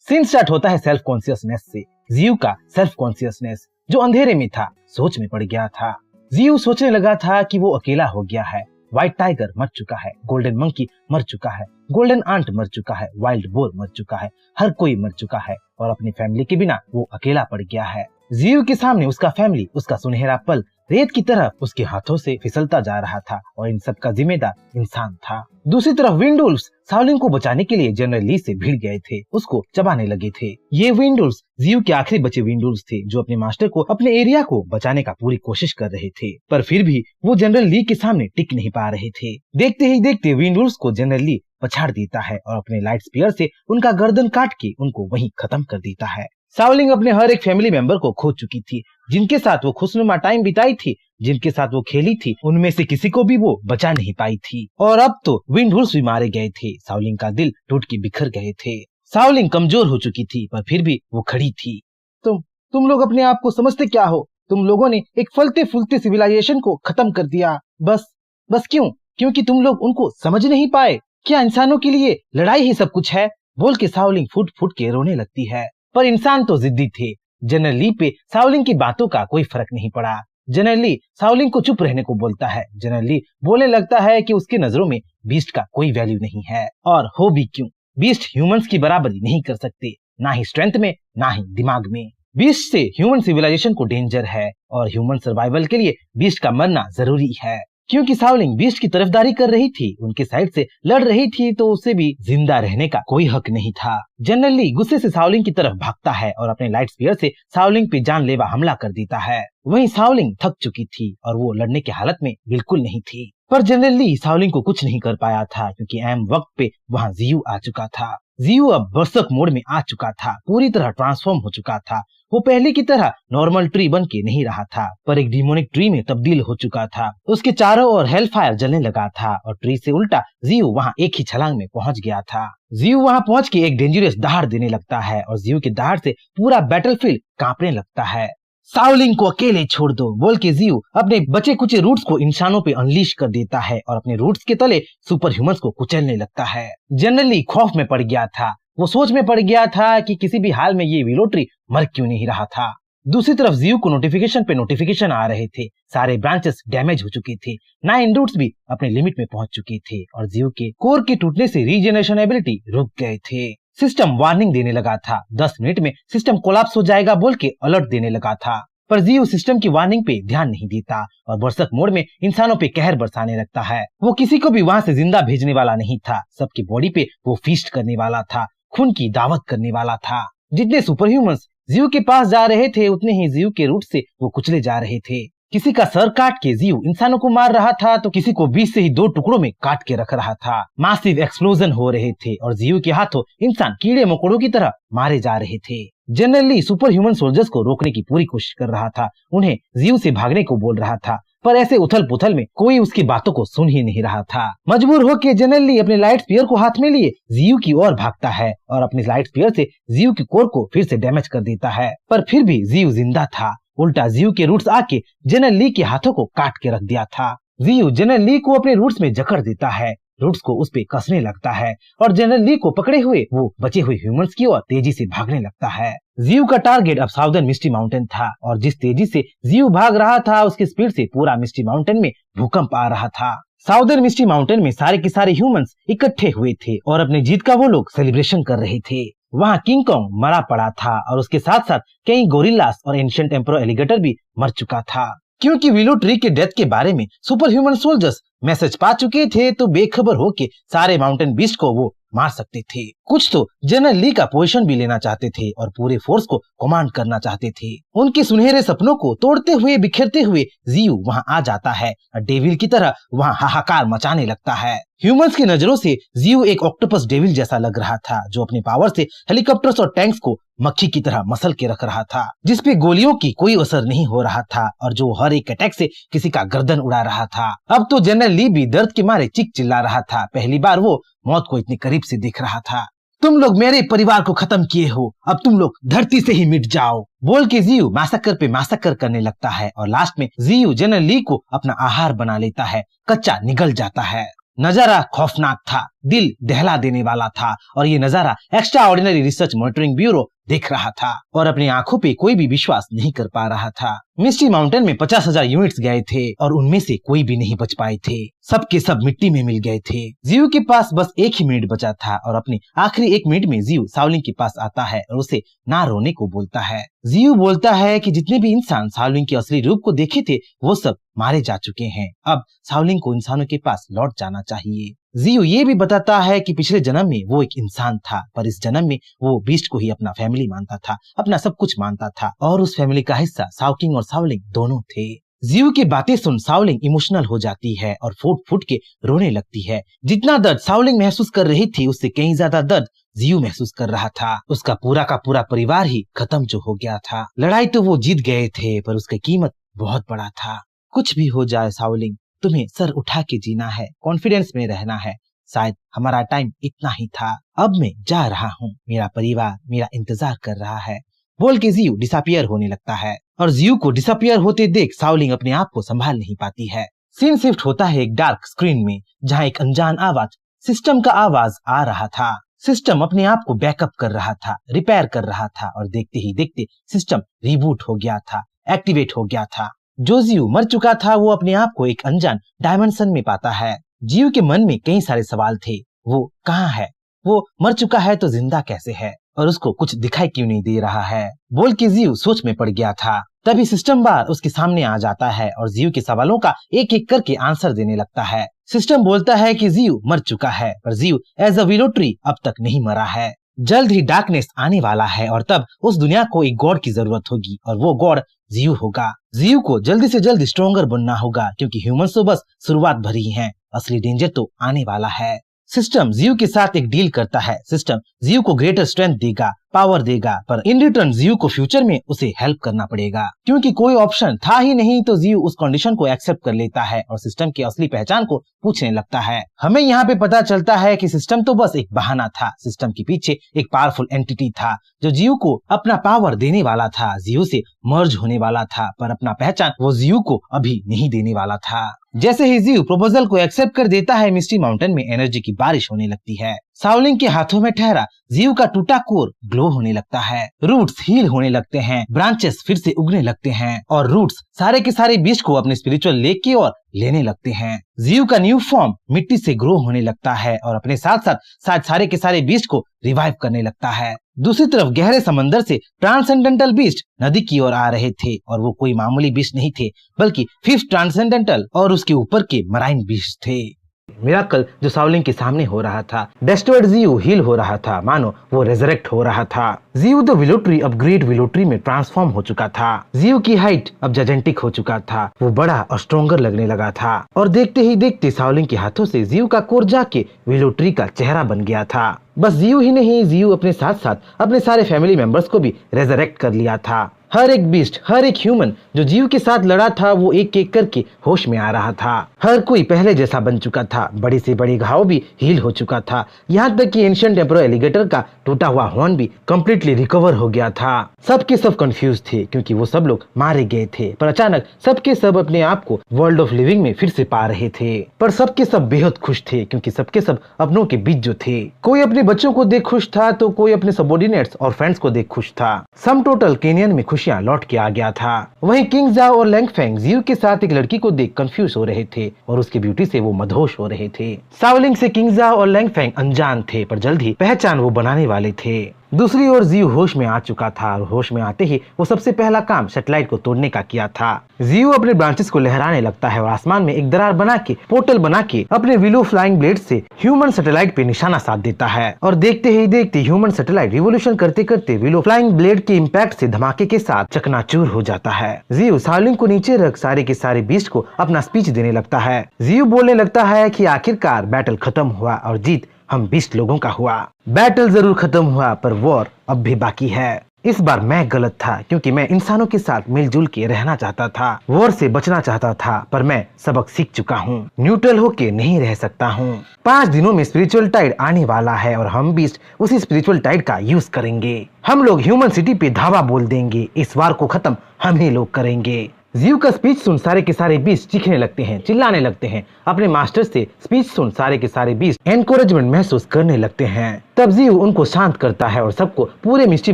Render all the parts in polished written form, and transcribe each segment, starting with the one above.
Scene start होता है self consciousness से। जियू का सेल्फ कॉन्शियसनेस जो अंधेरे में था, सोच में पड़ गया था। जियू सोचने लगा था कि वो अकेला हो गया है। व्हाइट टाइगर मर चुका है, गोल्डन मंकी मर चुका है, गोल्डन आंट मर चुका है, वाइल्ड बोर मर चुका है, हर कोई मर चुका है और अपनी फैमिली के बिना वो अकेला पड़ गया है। जियू के सामने उसका फैमिली, उसका सुनहरा पल रेत की तरह उसके हाथों से फिसलता जा रहा था और इन सब का जिम्मेदार इंसान था। दूसरी तरफ विंडुल्स शाओलिन को बचाने के लिए जनरल ली से भिड़ गए थे, उसको चबाने लगे थे। ये विंडुल्स जियू के आखिरी बचे विंडुल्स थे जो अपने मास्टर को, अपने एरिया को बचाने का पूरी कोशिश कर रहे थे, पर फिर भी वो जनरल ली के सामने टिक नहीं पा रहे थे। देखते ही देखते विंडुल्स को जनरल ली पछाड़ देता है और अपने लाइट स्पीयर से उनका गर्दन काट के उनको वहीं खत्म कर देता है। शाओलिन अपने हर एक फैमिली मेंबर को खो चुकी थी, जिनके साथ वो खुशनुमा टाइम बिताई थी, जिनके साथ वो खेली थी, उनमें से किसी को भी वो बचा नहीं पाई थी। और अब तो विंडुल्स भी मारे गए थे, शाओलिन का दिल टूट के बिखर गए थे। शाओलिन कमजोर हो चुकी थी, पर फिर भी वो खड़ी थी। तुम लोग अपने आप को समझते क्या हो? तुम लोगों ने एक फलते फूलते सिविलाइजेशन को खत्म कर दिया। बस क्यों? क्योंकि तुम लोग उनको समझ नहीं पाए। क्या इंसानों के लिए लड़ाई ही सब कुछ है? बोल के शाओलिन फुट फुट के रोने लगती है। पर इंसान तो जिद्दी थे। जनरल ली पे शाओलिन की बातों का कोई फर्क नहीं पड़ा। जनरल ली शाओलिन को चुप रहने को बोलता है। जनरल ली बोलने लगता है कि उसकी नजरों में बीस्ट का कोई वैल्यू नहीं है, और हो भी क्यों। बीस्ट ह्यूमंस की बराबरी नहीं कर सकते, ना ही स्ट्रेंथ में, ना ही दिमाग में। बीस्ट से ह्यूमन सिविलाइजेशन को डेंजर है और ह्यूमन सर्वाइवल के लिए बीस्ट का मरना जरूरी है। क्योंकि शाओलिन बीस्ट की तरफदारी कर रही थी, उनके साइड से लड़ रही थी, तो उसे भी जिंदा रहने का कोई हक नहीं था। जनरल ली गुस्से से शाओलिन की तरफ भागता है और अपने लाइट स्पीयर से शाओलिन पे जानलेवा हमला कर देता है। वहीं शाओलिन थक चुकी थी और वो लड़ने की हालत में बिल्कुल नहीं थी। पर जनरल ली शाओलिन को कुछ नहीं कर पाया था, क्योंकि ऐन वक्त पे वहाँ जियू आ चुका था। जियू अब बरसक मोड में आ चुका था, पूरी तरह ट्रांसफॉर्म हो चुका था। वो पहले की तरह नॉर्मल ट्री बन के नहीं रहा था, पर एक डिमोनिक ट्री में तब्दील हो चुका था। उसके चारों ओर हेल फायर जलने लगा था और ट्री से उल्टा जियू वहाँ एक ही छलांग में पहुँच गया था। जियू वहाँ पहुँच के एक डेंजरस दहाड़ देने लगता है और जियू के दहाड़ से पूरा बैटलफील्ड कांपने लगता है। शाओलिन को अकेले छोड़ दो, बोल के जियू अपने बचे कुचे रूट्स को इंसानों पे अनलीश कर देता है और अपने रूट्स के तले सुपर ह्यूमंस को कुचलने लगता है। जनरली खौफ में पड़ गया था, वो सोच में पड़ गया था कि किसी भी हाल में ये विलो ट्री मर क्यों नहीं रहा था। दूसरी तरफ जियू को नोटिफिकेशन पे नोटिफिकेशन आ रहे थे, सारे ब्रांचेस डैमेज हो चुके थे, 9 रूट्स भी अपने लिमिट में पहुंच चुके थे और जियू के कोर के टूटने से रीजनरेशन एबिलिटी रुक गए थे। सिस्टम वार्निंग देने लगा था, 10 मिनट में सिस्टम कोलैप्स हो जाएगा बोल के अलर्ट देने लगा था। पर जियू सिस्टम की वार्निंग पे ध्यान नहीं देता और बरसक मोड में इंसानों पे कहर बरसाने लगता है। वो किसी को भी वहाँ से जिंदा भेजने वाला नहीं था, सबकी बॉडी पे वो फीस्ट करने वाला था, खून की दावत करने वाला था। जितने सुपर ह्यूमंस जियू के पास जा रहे थे, उतने ही जियू के रूट से वो कुचले जा रहे थे। किसी का सर काट के जियू इंसानों को मार रहा था, तो किसी को बीच से ही 2 टुकड़ों में काट के रख रहा था। मासिव एक्सप्लोजन हो रहे थे और जियू के हाथों इंसान कीड़े मकोड़ों की तरह मारे जा रहे थे। जनरली सुपर ह्यूमन सोल्जर्स को रोकने की पूरी कोशिश कर रहा था, उन्हें जियू से भागने को बोल रहा था, पर ऐसे उथल पुथल में कोई उसकी बातों को सुन ही नहीं रहा था। मजबूर होकर जनरली अपने लाइट स्पीयर को हाथ में लिए जियू की ओर भागता है और अपने लाइट स्पीयर से जियू की कोर को फिर से डैमेज कर देता है, पर फिर भी जियू जिंदा था। उल्टा जियू के रूट्स आके जनरल ली के हाथों को काट के रख दिया था। जियू जनरल ली को अपने रूट्स में जकड़ देता है, रूट्स को उस पे कसने लगता है और जनरल ली को पकड़े हुए वो बचे हुए ह्यूमंस की ओर तेजी से भागने लगता है। जियू का टारगेट अब साउदर्न मिस्टी माउंटेन था और जिस तेजी से जियू भाग रहा था, उसकी स्पीड से पूरा मिस्टी माउंटेन में भूकंप आ रहा था। साउदर्न मिस्टी माउंटेन में सारे के सारे ह्यूमंस इकट्ठे हुए थे और अपने जीत का वो लोग सेलिब्रेशन कर रहे थे। वहाँ किंग कॉन्ग मरा पड़ा था और उसके साथ साथ कई गोरिल्लास और एंशिएंट एम्परर एलिगेटर भी मर चुका था। क्योंकि विलो ट्री के डेथ के बारे में सुपर ह्यूमन सोल्जर्स मैसेज पा चुके थे, तो बेखबर होके सारे माउंटेन बीस्ट को वो मार सकते थे। कुछ तो जनरल ली का पोजीशन भी लेना चाहते थे और पूरे फोर्स को कमांड करना चाहते थे। उनके सुनहरे सपनों को तोड़ते हुए बिखेरते हुए जियू वहाँ आ जाता है और डेविल की तरह वहाँ हाहाकार मचाने लगता है। ह्यूमंस की नजरों से जियू एक ऑक्टोपस डेविल जैसा लग रहा था, जो अपने पावर से हेलीकॉप्टर्स और टैंक्स को मक्खी की तरह मसल के रख रहा था, जिसपे गोलियों की कोई असर नहीं हो रहा था और जो हर एक अटैक से किसी का गर्दन उड़ा रहा था। अब तो जनरल ली भी दर्द के मारे चीख चिल्ला रहा था, पहली बार वो मौत को इतनी करीब से देख रहा था। तुम लोग मेरे परिवार को खत्म किए हो, अब तुम लोग धरती से ही मिट जाओ, बोल के जियू मैसेकर पे मैसेकर करने लगता है और लास्ट में जियू जनरल ली को अपना आहार बना लेता है, कच्चा निगल जाता है। नजारा खौफनाक था, दिल दहला देने वाला था और ये नजारा extra ordinary research monitoring bureau देख रहा था और अपनी आंखों पे कोई भी विश्वास नहीं कर पा रहा था। मिस्टी माउंटेन में 50,000 यूनिट्स गए थे और उनमें से कोई भी नहीं बच पाए थे। सब के सब मिट्टी में मिल गए थे। जियो के पास बस 1 ही मिनट बचा था और अपने आखिरी 1 मिनट में जियो शाओलिंग के पास आता है और उसे ना रोने को बोलता है। जियो बोलता है कि जितने भी इंसान शाओलिंग के असली रूप को देखे थे वो सब मारे जा चुके हैं। अब शाओलिंग को इंसानों के पास लौट जाना चाहिए। जियो ये भी बताता है कि पिछले जन्म में वो एक इंसान था, पर इस जन्म में वो बीस्ट को ही अपना फैमिली मानता था, अपना सब कुछ मानता था और उस फैमिली का हिस्सा शाओकिंग और शाओलिंग दोनों थे। जियो की बातें सुन शाओलिंग इमोशनल हो जाती है और फूट फूट के रोने लगती है। जितना दर्द शाओलिंग महसूस कर रही थी उससे कहीं ज्यादा दर्द जियो महसूस कर रहा था। उसका पूरा का पूरा परिवार ही खत्म जो हो गया था। लड़ाई तो वो जीत गए थे पर उसकी कीमत बहुत बड़ा था। कुछ भी हो जाए शाओलिंग, तुम्हें सर उठा के जीना है, कॉन्फिडेंस में रहना है। शायद हमारा टाइम इतना ही था, अब मैं जा रहा हूँ, मेरा परिवार मेरा इंतजार कर रहा है, बोल के जियो डिसअपियर होने लगता है और जियो को डिसअपियर होते देख शाओलिंग अपने आप को संभाल नहीं पाती है। सीन शिफ्ट होता है एक डार्क स्क्रीन में जहाँ एक अनजान आवाज सिस्टम का आवाज आ रहा था। सिस्टम अपने आप को बैकअप कर रहा था, रिपेयर कर रहा था और देखते ही देखते सिस्टम रिबूट हो गया था, एक्टिवेट हो गया था। जो जियो मर चुका था वो अपने आप को एक अनजान डायमेंशन में पाता है। जियो के मन में कई सारे सवाल थे। वो कहाँ है? वो मर चुका है तो जिंदा कैसे है? और उसको कुछ दिखाई क्यों नहीं दे रहा है? बोल के जियो सोच में पड़ गया था। तभी सिस्टम बार उसके सामने आ जाता है और जियो के सवालों का एक एक करके आंसर देने लगता है। सिस्टम बोलता है कि जियो मर चुका है पर जियो एज अ विलो ट्री अब तक नहीं मरा है। जल्द ही डार्कनेस आने वाला है और तब उस दुनिया को एक गॉड की जरूरत होगी और वो गॉड जियो होगा। जियो को जल्दी से जल्दी स्ट्रॉन्गर बनना होगा क्योंकि ह्यूमंस तो बस शुरुआत भरी हैं, असली डेंजर तो आने वाला है। सिस्टम जियो के साथ एक डील करता है। सिस्टम जियो को ग्रेटर स्ट्रेंथ देगा, पावर देगा, पर इन रिटर्न जियो को फ्यूचर में उसे हेल्प करना पड़ेगा। क्योंकि कोई ऑप्शन था ही नहीं तो जियो उस कंडीशन को एक्सेप्ट कर लेता है और सिस्टम की असली पहचान को पूछने लगता है। हमें यहाँ पे पता चलता है कि सिस्टम तो बस एक बहाना था। सिस्टम के पीछे एक पावरफुल एंटिटी था जो जियो को अपना पावर देने वाला था, जियो से मर्ज होने वाला था, पर अपना पहचान वो जियो को अभी नहीं देने वाला था। जैसे ही जियो प्रपोजल को एक्सेप्ट कर देता है, मिस्टी माउंटेन में एनर्जी की बारिश होने लगती है। शाओलिंग के हाथों में ठहरा जियो का टूटा कोर ग्लो होने लगता है, रूट्स हील होने लगते हैं, ब्रांचेस फिर से उगने लगते हैं और रूट्स सारे के सारे बीज को अपने स्पिरिचुअल लेक की ओर लेने लगते हैं। जियो का न्यू फॉर्म मिट्टी से ग्रो होने लगता है और अपने साथ साथ सारे के सारे बीज को रिवाइव करने लगता है। दूसरी तरफ गहरे समंदर से ट्रांसेंडेंटल बीस्ट नदी की ओर आ रहे थे और वो कोई मामूली बीस्ट नहीं थे बल्कि 5th ट्रांसेंडेंटल और उसके ऊपर के मराइन बीस्ट थे। मिराकल जो शाओलिंग के सामने हो रहा था, डेस्ट्रॉयड जियो हील हो रहा था, मानो वो रेजरेक्ट हो रहा था। जियो द विलो ट्री अब ग्रेट विलो ट्री में ट्रांसफॉर्म हो चुका था। जियो की हाइट अब जायंटिक हो चुका था, वो बड़ा और स्ट्रॉन्गर लगने लगा था और देखते ही देखते शाओलिंग के हाथों से जियो का कोर जाके विलो ट्री का चेहरा बन गया था। बस जियो ही नहीं, जियो अपने साथ साथ अपने सारे फैमिली मेंबर्स को भी रेजरेक्ट कर लिया था। हर एक बीस्ट, हर एक ह्यूमन जो जियो के साथ लड़ा था वो एक एक करके होश में आ रहा था। हर कोई पहले जैसा बन चुका था, बड़े से बड़े घाव भी हील हो चुका था, यहाँ तक कि एंशिएंट एम्परर एलिगेटर का टूटा हुआ हॉर्न भी कंप्लीटली रिकवर हो गया था। सबके सब कंफ्यूज थे क्योंकि वो सब लोग मारे गए थे, पर अचानक सबके सब अपने आप को वर्ल्ड ऑफ लिविंग में फिर से पा रहे थे। पर सबके सब बेहद खुश थे क्योंकि सबके सब अपनों के बीच जो थे, कोई अपने बच्चों को देख खुश था तो कोई अपने सबऑर्डिनेट्स और फ्रेंड्स को देख खुश था। सम टोटल केनियन में खुशियां लौट के आ गया था। वहीं किंग जाओ और लैंगफेंग जियो के साथ एक लड़की को देख कंफ्यूज हो रहे थे और उसकी ब्यूटी से वो मदहोश हो रहे थे। शाओलिंग से किंग जाओ और लैंगफेंग अनजान थे पर जल्द ही पहचान वो बनाने वाले थे। दूसरी ओर जियो होश में आ चुका था और होश में आते ही वो सबसे पहला काम सैटेलाइट को तोड़ने का किया था। जियो अपने ब्रांचेस को लहराने लगता है और आसमान में एक दरार बना के पोर्टल बना के अपने विलो फ्लाइंग ब्लेड से ह्यूमन सैटेलाइट पे निशाना साध देता है और देखते ही देखते ह्यूमन सैटेलाइट रिवोल्यूशन करते करते विलो फ्लाइंग ब्लेड के इम्पैक्ट से धमाके के साथ चकनाचूर हो जाता है। जियो शाओलिंग को नीचे रख सारे के सारे बीस्ट को अपना स्पीच देने लगता है। जियो बोलने लगता है कि आखिरकार बैटल खत्म हुआ और जीत हम 20 लोगों का हुआ। बैटल जरूर खत्म हुआ पर वॉर अब भी बाकी है। इस बार मैं गलत था क्योंकि मैं इंसानों के साथ मिलजुल के रहना चाहता था, वॉर से बचना चाहता था, पर मैं सबक सीख चुका हूँ, न्यूट्रल होके नहीं रह सकता हूँ। 5 दिनों में स्पिरिचुअल टाइड आने वाला है और हम बीस्ट उसी स्पिरिचुअल टाइड का यूज करेंगे। हम लोग ह्यूमन सिटी पे धावा बोल देंगे, इस वार को खत्म हम ही लोग करेंगे। जियो का स्पीच सुन सारे के सारे बीस्ट चीखने लगते हैं, चिल्लाने लगते हैं। अपने मास्टर से स्पीच सुन सारे के सारे बीस्ट एनकरेजमेंट महसूस करने लगते हैं। तब जियो उनको शांत करता है और सबको पूरे मिस्टी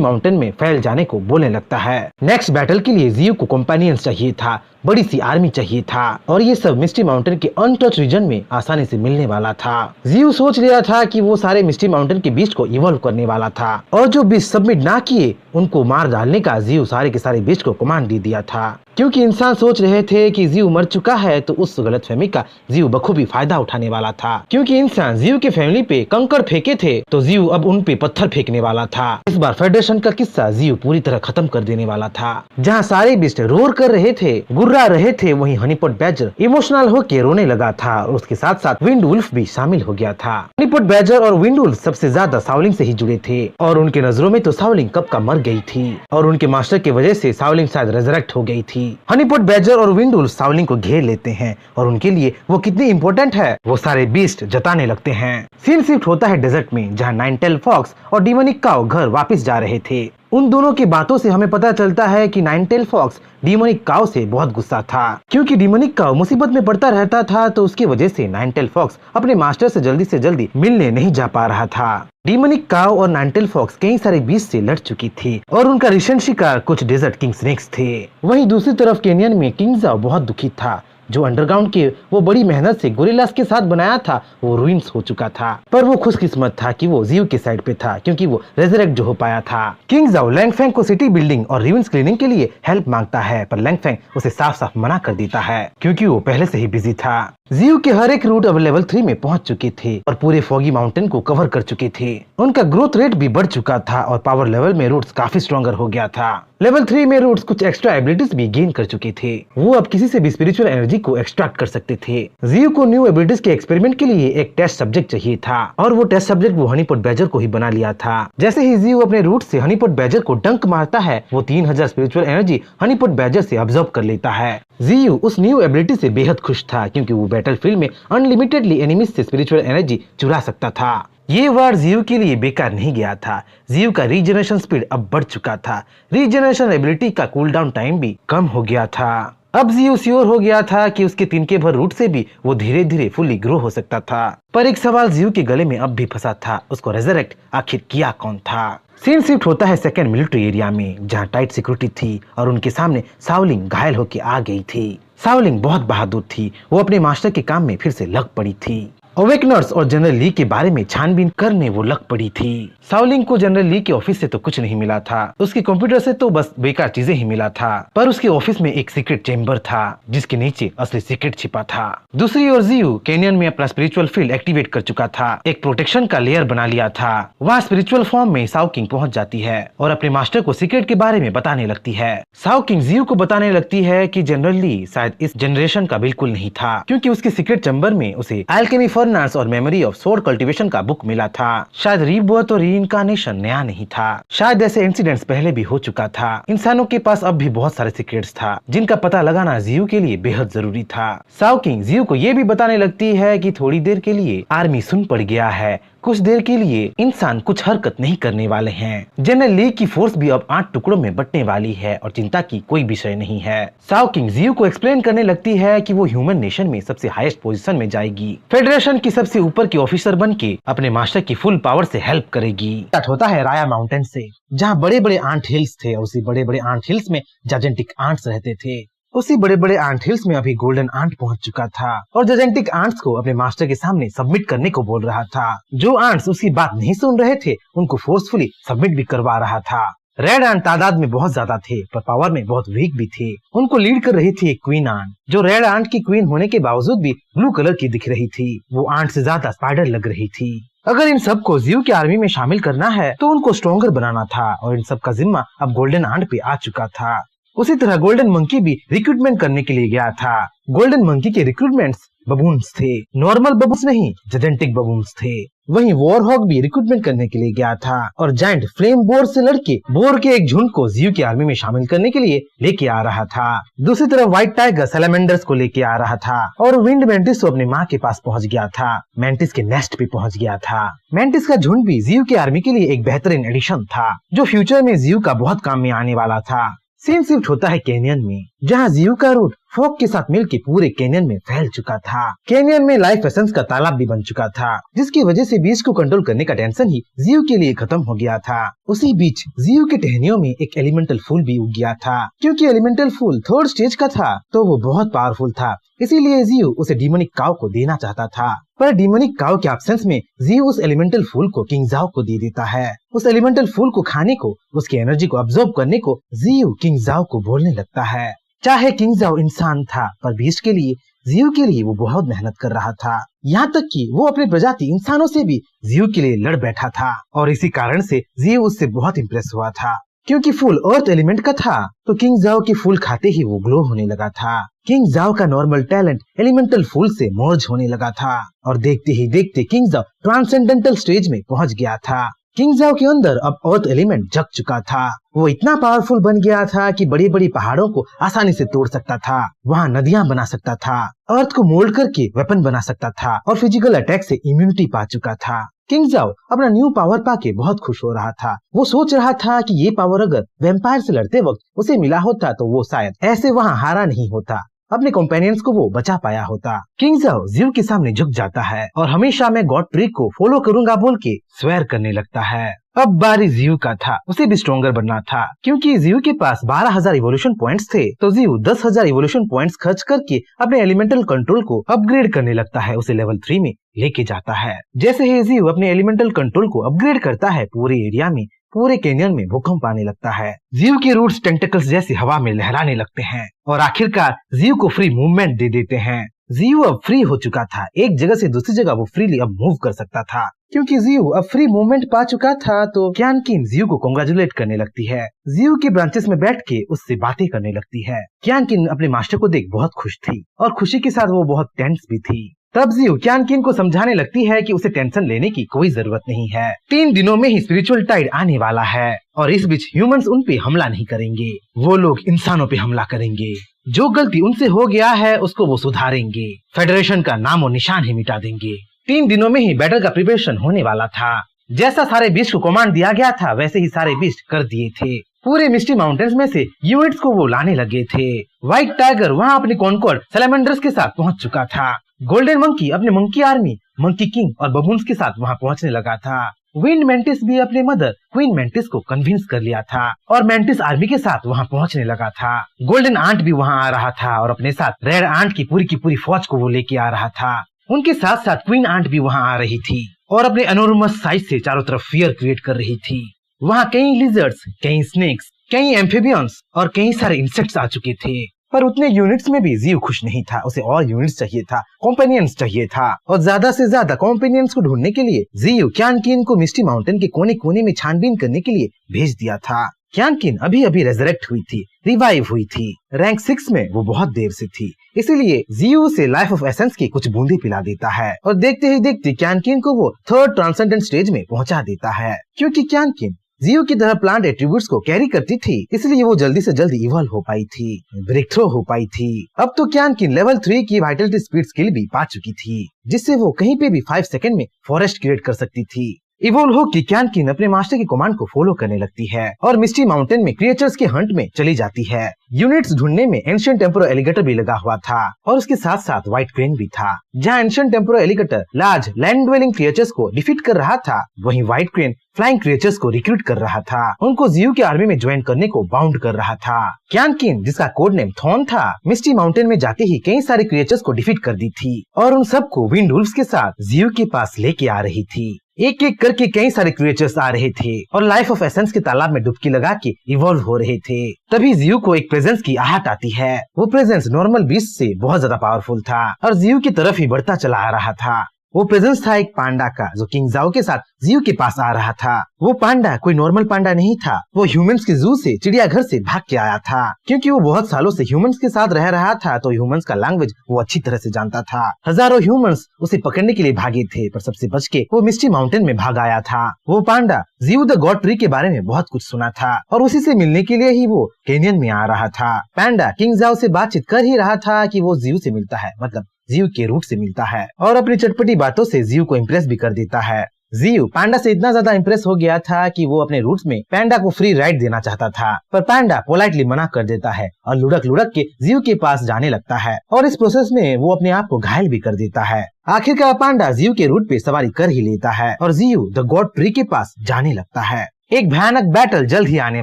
माउंटेन में फैल जाने को बोलने लगता है। नेक्स्ट बैटल के लिए जियो को कंपेनियंस चाहिए था, बड़ी सी आर्मी चाहिए था और ये सब मिस्टी माउंटेन के अनटच रीजन में आसानी से मिलने वाला था। जियो सोच लिया था कि वो सारे मिस्टी माउंटेन के बीस्ट को इवॉल्व करने वाला था और जो बीस्ट सबमिट ना किए उनको मार डालने का जियो सारे के सारे बीस्ट को कमांड दे दिया था। क्योंकि इंसान सोच रहे थे कि जियो मर चुका है तो उस गलतफहमी का जियो बखूबी फायदा उठाने वाला था। क्योंकि इंसान जियो के फैमिली पे कंकड़ फेंके थे तो जियो अब उन पे पत्थर फेंकने वाला था। इस बार फेडरेशन का किस्सा जियो पूरी तरह खत्म कर देने वाला था। जहाँ सारे बीस्ट रोर कर रहे थे, गुर्रा रहे थे, वहीं हनीपॉट बैजर इमोशनल होकर रोने लगा था और उसके साथ साथ विंड वुल्फ भी शामिल हो गया था। हनीपॉट बैजर और विंड वुल्फ सबसे ज्यादा सावलिंग से ही जुड़े थे और उनके नजरों में तो सावलिंग कब का मर गई थी और उनके मास्टर की वजह से सावलिंग शायद रेजरेक्ट हो गई थी। हनीपॉट बैजर और विंड वुल्फ सावलिंग को घेर लेते हैं और उनके लिए वो कितनी इम्पोर्टेंट है वो सारे बीस्ट जताने लगते हैं। सीन शिफ्ट होता है डेजर्ट में जहाँ नाइनटेल फॉक्स और डीमोनिक काउ घर वापस जा रहे थे। उन दोनों की बातों से हमें पता चलता है कि नाइनटेल फॉक्स डीमोनिक काउ से बहुत गुस्सा था। क्योंकि डीमोनिक काउ मुसीबत में पड़ता रहता था तो उसकी वजह से नाइनटेल फॉक्स अपने मास्टर से जल्दी मिलने नहीं जा पा रहा था। डीमोनिक काउ और नाइनटेल फॉक्स कई सारे बीस्ट से लड़ चुकी थी और उनका रिसेंट शिकार कुछ डेजर्ट किंग स्नेक्स थे। वहीं दूसरी तरफ केनियन में किंग जाओ बहुत दुखी था। जो अंडरग्राउंड के वो बड़ी मेहनत से गोरिल्लास के साथ बनाया था वो रुइंस हो चुका था। पर वो खुशकिस्मत था कि वो जियो के साइड पे था क्योंकि वो रेजरेक्ट जो हो पाया था। किंग जाओ लैंगफेंग को सिटी बिल्डिंग और रुइंस क्लीनिंग के लिए हेल्प मांगता है पर लैंगफेंग उसे साफ साफ मना कर देता है क्योंकि वो पहले से ही बिजी था। जियो के हर एक रूट अब लेवल 3 में पहुंच चुके थे और पूरे फॉगी माउंटेन को कवर कर चुके थे। उनका ग्रोथ रेट भी बढ़ चुका था और पावर लेवल में रूट्स काफी स्ट्रॉन्गर हो गया था। लेवल 3 में रूट्स कुछ एक्स्ट्रा एबिलिटीज भी गेन कर चुके थे। वो अब किसी से भी स्पिरिचुअल एनर्जी को एक्सट्रैक्ट कर सकते थे। जियो को न्यू एबिलिटीज के एक्सपेरिमेंट के लिए एक टेस्ट सब्जेक्ट चाहिए था और वो टेस्ट सब्जेक्ट वो हनीपॉट बैजर को ही बना लिया था। जैसे ही जियो अपने रूट से हनीपॉट बैजर को डंक मारता है वो 3000 स्पिरिचुअल एनर्जी हनीपॉट बैजर से ऑब्जर्व कर लेता है। जियो उस न्यू एबिलिटी से बेहद खुश था क्योंकि वो बैटलफील्ड में अनलिमिटेडली एनिमीज से स्पिरिचुअल एनर्जी चुरा सकता था। ये वार जियो के लिए बेकार नहीं गया था। जियो का रीजनरेशन स्पीड अब बढ़ चुका था। रीजनरेशन एबिलिटी का कूल डाउन टाइम भी कम हो गया था। अब जियो श्योर हो गया था कि उसके तिनके भर रूट से भी वो धीरे धीरे फुल्ली ग्रो हो सकता था। पर एक सवाल जियो के गले में अब भी फंसा था, उसको रेजरेक्ट आखिर किया कौन था। सीन शिफ्ट होता है सेकेंड मिलिट्री एरिया में जहाँ टाइट सिक्योरिटी थी और उनके सामने सावलिंग घायल होकर आ गई थी। सावलिंग बहुत बहादुर थी, वो अपने मास्टर के काम में फिर से लग पड़ी थी। अवेकनर्स और जनरल ली के बारे में छानबीन करने वो लग पड़ी थी। सावलिंग को जनरल ली के ऑफिस से तो कुछ नहीं मिला था, उसके कंप्यूटर से तो बस बेकार चीजें ही मिला था। पर उसके ऑफिस में एक सीक्रेट चेम्बर था जिसके नीचे असली सीक्रेट छिपा था। दूसरी ओर जियो केनियन में अपना स्पिरिचुअल फील्ड एक्टिवेट कर चुका था, एक प्रोटेक्शन का लेयर बना लिया था। वहाँ स्पिरिचुअल फॉर्म में साउकिंग पहुँच जाती है और अपने मास्टर को सीक्रेट के बारे में बताने लगती है। साउकिंग जियो को बताने लगती है कि जनरल ली शायद इस जनरेशन का बिल्कुल नहीं था क्योंकि उसके सीक्रेट चेम्बर में उसे एल्केमी और मेमोरी ऑफ सोर्ड कल्टीवेशन का बुक मिला था। शायद रीबर्थ और रीइंकार्नेशन नया नहीं था, शायद ऐसे इंसिडेंट्स पहले भी हो चुका था। इंसानों के पास अब भी बहुत सारे सीक्रेट्स था जिनका पता लगाना जियो के लिए बेहद जरूरी था। साउकिंग जियो को ये भी बताने लगती है कि थोड़ी देर के लिए आर्मी सुन पड़ गया है, कुछ देर के लिए इंसान कुछ हरकत नहीं करने वाले हैं। जनरल ली की फोर्स भी अब 8 टुकड़ों में बंटने वाली है और चिंता की कोई विषय नहीं है। साउकिंग जियो को एक्सप्लेन करने लगती है कि वो ह्यूमन नेशन में सबसे हाईएस्ट पोजीशन में जाएगी, फेडरेशन की सबसे ऊपर की ऑफिसर बन के अपने मास्टर की फुल पावर से हेल्प करेगी। स्टार्ट होता है राया माउंटेन से जहाँ बड़े बड़े आंट हिल्स थे और उसी बड़े बड़े आंट हिल्स में जाजेंटिक आंट्स रहते थे। उसी बड़े बड़े आंट हिल्स में अभी गोल्डन आंट पहुंच चुका था और जाजेंटिक आंट्स को अपने मास्टर के सामने सबमिट करने को बोल रहा था। जो आंट्स उसकी बात नहीं सुन रहे थे उनको फोर्सफुली सबमिट भी करवा रहा था। रेड आंट तादाद में बहुत ज्यादा थे पर पावर में बहुत वीक भी थे। उनको लीड कर रही थी एक क्वीन आंट जो रेड आंट की क्वीन होने के बावजूद भी ब्लू कलर की दिख रही थी। वो आंट से ज्यादा स्पाइडर लग रही थी। अगर इन सबको जियो की आर्मी में शामिल करना है तो उनको स्ट्रॉन्गर बनाना था और इन सब का जिम्मा अब गोल्डन आंट पे आ चुका था। उसी तरह गोल्डन मंकी भी रिक्रूटमेंट करने के लिए गया था। गोल्डन मंकी के रिक्रूटमेंट्स बबून्स थे, नॉर्मल बबून्स नहीं, जाजेंटिक बबून्स थे। वहीं वॉरहॉग भी रिक्रूटमेंट करने के लिए गया था और जायंट फ्लेम बोर से लड़के बोर के एक झुंड को जियो की आर्मी में शामिल करने के लिए लेके आ रहा था। दूसरी तरफ व्हाइट टाइगर सैलामेंडर्स को लेके आ रहा था और विंड मेंटिस तो अपने माँ के पास पहुंच गया था, मेंटिस के नेस्ट पे पहुंच गया था। मेंटिस का झुंड भी जियो की आर्मी के लिए एक बेहतरीन एडिशन था जो फ्यूचर में जियो का बहुत काम में आने वाला था। सीन शिफ्ट होता है केनियन में जहाँ जियो का रूट फॉग के साथ मिलकर पूरे कैनियन में फैल चुका था। कैनियन में लाइफ एसेंस का तालाब भी बन चुका था, जिसकी वजह से बीच को कंट्रोल करने का टेंशन ही जियो के लिए खत्म हो गया था। उसी बीच जियो के टहनियों में एक एलिमेंटल फूल भी उग गया था। क्योंकि एलिमेंटल फूल थर्ड स्टेज का था तो वो बहुत पावरफुल था, इसीलिए जियो उसे डिमोनिक काउ को देना चाहता था। पर डिमोनिक काउ के एब्सेंस में जियो उस एलिमेंटल फूल को किंग जाओ को दे देता है। उस एलिमेंटल फूल को खाने को, उसकी एनर्जी को अब्सॉर्ब करने को जियो किंग जाओ को बोलने लगता है। चाहे किंग जाओ इंसान था, पर बीस्ट के लिए, जियो के लिए वो बहुत मेहनत कर रहा था। यहाँ तक कि वो अपनी प्रजाति इंसानों से भी जियो के लिए लड़ बैठा था, और इसी कारण से जियो उससे बहुत इम्प्रेस हुआ था। क्योंकि फूल अर्थ एलिमेंट का था तो किंग जाओ के फूल खाते ही वो ग्लो होने लगा था। किंग जाओ का नॉर्मल टैलेंट एलिमेंटल फूल से मर्ज होने लगा था, और देखते ही देखते किंग जाओ ट्रांसेंडेंटल स्टेज में पहुंच गया था। किंग जाओ के अंदर अब अर्थ एलिमेंट जग चुका था। वो इतना पावरफुल बन गया था कि बड़ी बड़ी पहाड़ों को आसानी से तोड़ सकता था, वहाँ नदियाँ बना सकता था, अर्थ को मोल्ड करके वेपन बना सकता था, और फिजिकल अटैक से इम्यूनिटी पा चुका था। किंग जाओ अपना न्यू पावर पाके बहुत खुश हो रहा था। वो सोच रहा था कि ये पावर अगर वैम्पायर से लड़ते वक्त उसे मिला होता तो वो शायद ऐसे वहाँ हारा नहीं होता, अपने कंपेनियंस को वो बचा पाया होता। किंग जाओ जियो के सामने झुक जाता है और हमेशा मैं गॉड ट्री को फॉलो करूंगा बोल के स्वेयर करने लगता है। अब बारी जियो का था, उसे भी स्ट्रॉन्गर बनना था। क्योंकि जियो के पास 12,000 इवोल्यूशन पॉइंट्स थे तो जियो 10,000 इवोल्यूशन पॉइंट्स खर्च करके अपने एलिमेंटल कंट्रोल को अपग्रेड करने लगता है, उसे लेवल 3 में लेके जाता है। जैसे ही जियो अपने एलिमेंटल कंट्रोल को अपग्रेड करता है, पूरे एरिया में, पूरे कैनियन में भूकंप आने लगता है। जियो के रूट्स टेंटेकल्स जैसी हवा में लहराने लगते हैं और आखिरकार जियो को फ्री मूवमेंट दे देते हैं। जियो अब फ्री हो चुका था, एक जगह से दूसरी जगह वो फ्रीली अब मूव कर सकता था। क्योंकि जियो अब फ्री मूवमेंट पा चुका था तो क्यानकिन जियो को कांग्रेचुलेट करने लगती है। जियो के ब्रांचेस में बैठ के उससे बातें करने लगती है। क्यानकिन अपने मास्टर को देख बहुत खुश थी और खुशी के साथ वो बहुत टेंस भी थी। तब जियो क्यानकिन को समझाने लगती है कि उसे टेंशन लेने की कोई जरूरत नहीं है। 3 दिनों में ही स्पिरिचुअल टाइड आने वाला है और इस बीच ह्यूमंस उन पे हमला नहीं करेंगे, वो लोग इंसानों पे हमला करेंगे। जो गलती उनसे हो गया है उसको वो सुधारेंगे, फेडरेशन का नामो निशान ही मिटा देंगे। 3 दिनों में ही बैटल का प्रिपरेशन होने वाला था। जैसा सारे बीस्ट को कमांड दिया गया था वैसे ही सारे बीस्ट कर दिए थे। पूरे मिस्टी माउंटेन्स में से यूनिट्स को वो लाने लगे थे। व्हाइट टाइगर वहाँ अपने कॉन्कॉर्ड सैलेमेंडर्स के साथ पहुँच चुका था। गोल्डन मंकी अपने मंकी आर्मी, मंकी किंग और बबून्स के साथ वहाँ पहुँचने लगा था। विंड मेंटिस भी अपने मदर क्वीन मेंटिस को कन्विंस कर लिया था और मेंटिस आर्मी के साथ वहाँ पहुँचने लगा था। गोल्डन आंट भी वहाँ आ रहा था और अपने साथ रेड आंट की पूरी फौज को वो लेके आ रहा था। उनके साथ साथ क्वीन आंट भी वहाँ आ रही थी और अपने एनोर्मस साइज से चारों तरफ फियर क्रिएट कर रही थी। वहाँ कई लिजर्ड्स, कई स्नेक्स, कई एम्फीबियंस और कई सारे इंसेक्ट्स आ चुके थे। पर उतने यूनिट्स में भी जियो खुश नहीं था, उसे और यूनिट्स चाहिए था, कॉम्पेनियंस चाहिए था। और ज्यादा से ज्यादा कॉम्पेनियंस को ढूंढने के लिए जियो क्यानकिन को मिस्टी माउंटेन के कोने कोने में छानबीन करने के लिए भेज दिया था। क्यानकिन अभी अभी रेजरेक्ट हुई थी, रिवाइव हुई थी। रैंक 6 में वो बहुत देर से थी, इसीलिए जियो उसे लाइफ ऑफ एसेंस की कुछ बूंदे पिला देता है और देखते ही देखते क्यानकिन को वो 3rd ट्रांसेंडेंट स्टेज में पहुंचा देता है। क्योंकि क्यानकिन जियो की तरह प्लांट एट्रीब्यूट्स को कैरी करती थी, इसलिए वो जल्दी से जल्दी इवॉल्व हो पाई थी, ब्रेक थ्रो हो पाई थी। अब तो क्यानकिन लेवल 3 की वाइटलिटी स्पीड स्किल भी पा चुकी थी, जिससे वो कहीं पे भी 5 सेकंड में फॉरेस्ट क्रिएट कर सकती थी। इवॉल्व होकर क्यानकिन अपने मास्टर की कमांड को फॉलो करने लगती है और मिस्टी माउंटेन में क्रिएचर्स के हंट में चली जाती है। यूनिट्स ढूंढने में एंशिएंट टेम्पोरो एलिगेटर भी लगा हुआ था और उसके साथ साथ व्हाइट क्रेन भी था। जहाँ ancient temporo alligator large land dwelling creatures को डिफीट कर रहा था, वहीं व्हाइट क्रेन फ्लाइंग क्रिएचर्स को रिक्रूट कर रहा था, उनको जियो की आर्मी में ज्वाइन करने को बाउंड कर रहा था। क्यानकिन, जिसका कोड नेम थॉन था, मिस्टी माउंटेन में जाते ही कई सारे क्रिएचर्स को डिफीट कर दी थी और उन सबको विंड वुल्फ्स के साथ जियो के पास लेके आ रही थी। एक एक करके कई सारे क्रिएचर्स आ रहे थे और लाइफ ऑफ एसेंस के तालाब में डुबकी लगा के इवॉल्व हो रहे थे। तभी जियो को एक प्रेजेंस की आहट आती है। वो प्रेजेंस नॉर्मल बीस्ट से बहुत ज्यादा पावरफुल था और जियो की तरफ ही बढ़ता चला आ रहा था। वो प्रेजेंस था एक पांडा का, जो किंग जाओ के साथ जियो के पास आ रहा था। वो पांडा कोई नॉर्मल पांडा नहीं था, वो ह्यूमंस के जू से, चिड़ियाघर से भाग के आया था। क्योंकि वो बहुत सालों से ह्यूमंस के साथ रह रहा था तो ह्यूमंस का लैंग्वेज वो अच्छी तरह से जानता था। हजारों ह्यूमंस उसे पकड़ने के लिए भागे थे, पर सबसे बच के वो मिस्टी माउंटेन में भाग आया था। वो पांडा जियो द गॉड ट्री के बारे में बहुत कुछ सुना था और उसी से मिलने के लिए ही वो कैनियन में आ रहा था। पांडा किंग जाओ से बातचीत कर ही रहा था कि वो जियो से मिलता है, मतलब जियो के रूट से मिलता है और अपनी चटपटी बातों से जियो को इम्प्रेस भी कर देता है। जीव पांडा से इतना ज्यादा इम्प्रेस हो गया था कि वो अपने रूट्स में पांडा को फ्री राइड देना चाहता था, पर पांडा पोलाइटली मना कर देता है और लुढ़क लुढ़क के जीव के पास जाने लगता है और इस प्रोसेस में वो अपने आप को घायल भी कर देता है। आखिरकार पांडा जीव के रूट पे सवारी कर ही लेता है और जीव द गॉड ट्री के पास जाने लगता है। एक भयानक बैटल जल्द ही आने